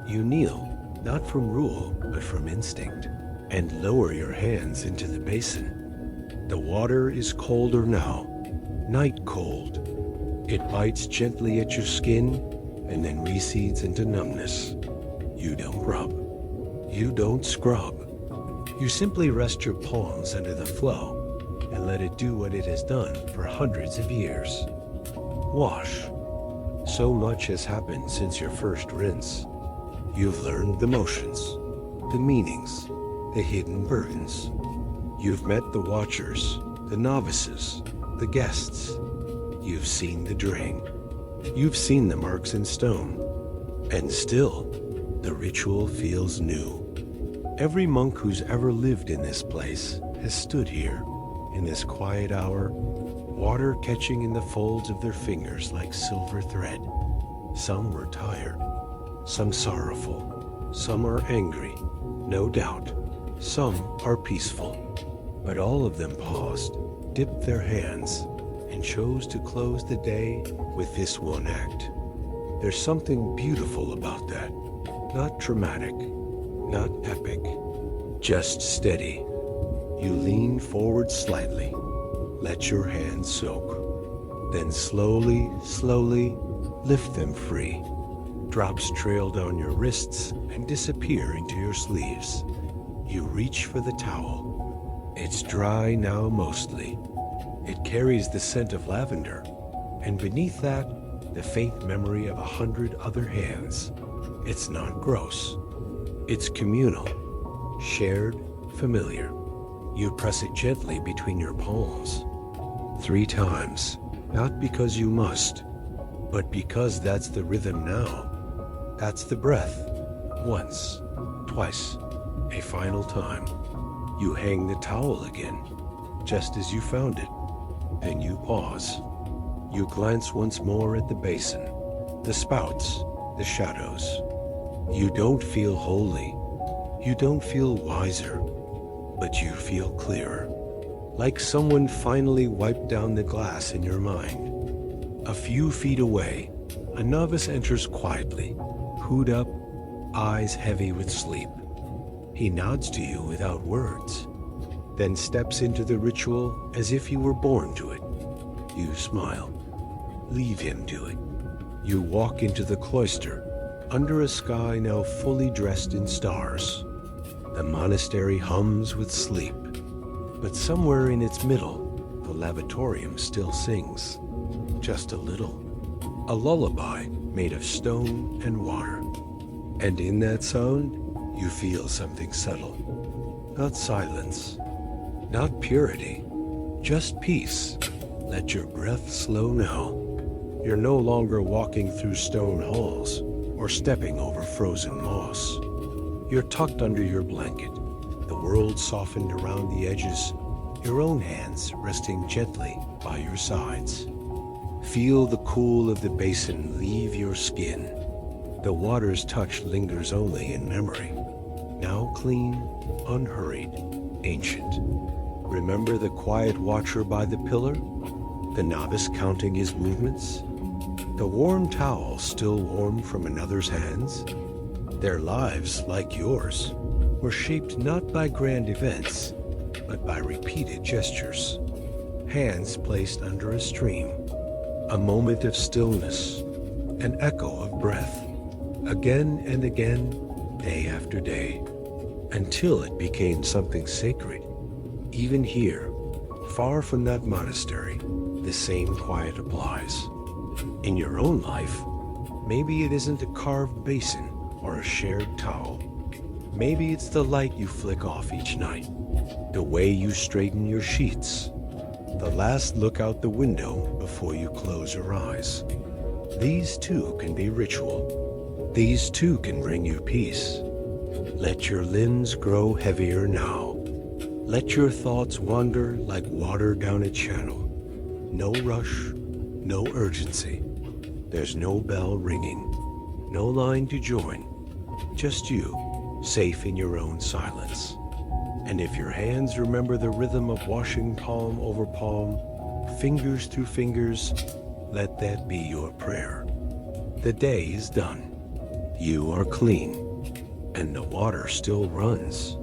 [SPEAKER 1] You kneel, not from rule, but from instinct, and lower your hands into the basin. The water is colder now, night cold. It bites gently at your skin and then recedes into numbness. You don't rub. You don't scrub. You simply rest your palms under the flow and let it do what it has done for hundreds of years. Wash. So much has happened since your first rinse. You've learned the motions, the meanings, the hidden burdens. You've met the watchers, the novices, the guests. You've seen the drain. You've seen the marks in stone. And still, the ritual feels new. Every monk who's ever lived in this place has stood here, in this quiet hour, water catching in the folds of their fingers like silver thread. Some were tired, some sorrowful, some are angry, no doubt. Some are peaceful. But all of them paused, dipped their hands, and chose to close the day with this one act. There's something beautiful about that. Not dramatic, not epic, just steady. You lean forward slightly, let your hands soak. Then slowly, slowly lift them free. Drops trail down your wrists and disappear into your sleeves. You reach for the towel. It's dry now mostly. It carries the scent of lavender, and beneath that, the faint memory of 100 other hands. It's not gross. It's communal, shared, familiar. You press it gently between your palms. 3 times, not because you must, but because that's the rhythm now. That's the breath. Once, twice, a final time. You hang the towel again, just as you found it. Then you pause. You glance once more at the basin, the spouts, the shadows. You don't feel holy. You don't feel wiser, but you feel clearer. Like someone finally wiped down the glass in your mind. A few feet away, a novice enters quietly, hood up, eyes heavy with sleep. He nods to you without words, then steps into the ritual as if you were born to it. You smile. Leave him do it. You walk into the cloister, under a sky now fully dressed in stars. The monastery hums with sleep, but somewhere in its middle, the lavatorium still sings. Just a little. A lullaby made of stone and water. And in that sound, you feel something subtle. Not silence, not purity, just peace. Let your breath slow now. You're no longer walking through stone halls or stepping over frozen moss. You're tucked under your blanket, the world softened around the edges, your own hands resting gently by your sides. Feel the cool of the basin leave your skin. The water's touch lingers only in memory. Now clean, unhurried, ancient. Remember the quiet watcher by the pillar? The novice counting his movements? The warm towel still warm from another's hands? Their lives, like yours, were shaped not by grand events, but by repeated gestures. Hands placed under a stream, a moment of stillness, an echo of breath, again and again, day after day, until it became something sacred. Even here, far from that monastery, the same quiet applies. In your own life, maybe it isn't a carved basin or a shared towel. Maybe it's the light you flick off each night, the way you straighten your sheets, the last look out the window before you close your eyes. These too can be ritual. These too can bring you peace. Let your limbs grow heavier now. Let your thoughts wander like water down a channel. No rush, no urgency. There's no bell ringing, no line to join. Just you, safe in your own silence. And if your hands remember the rhythm of washing palm over palm, fingers through fingers, let that be your prayer. The day is done. You are clean, and the water still runs.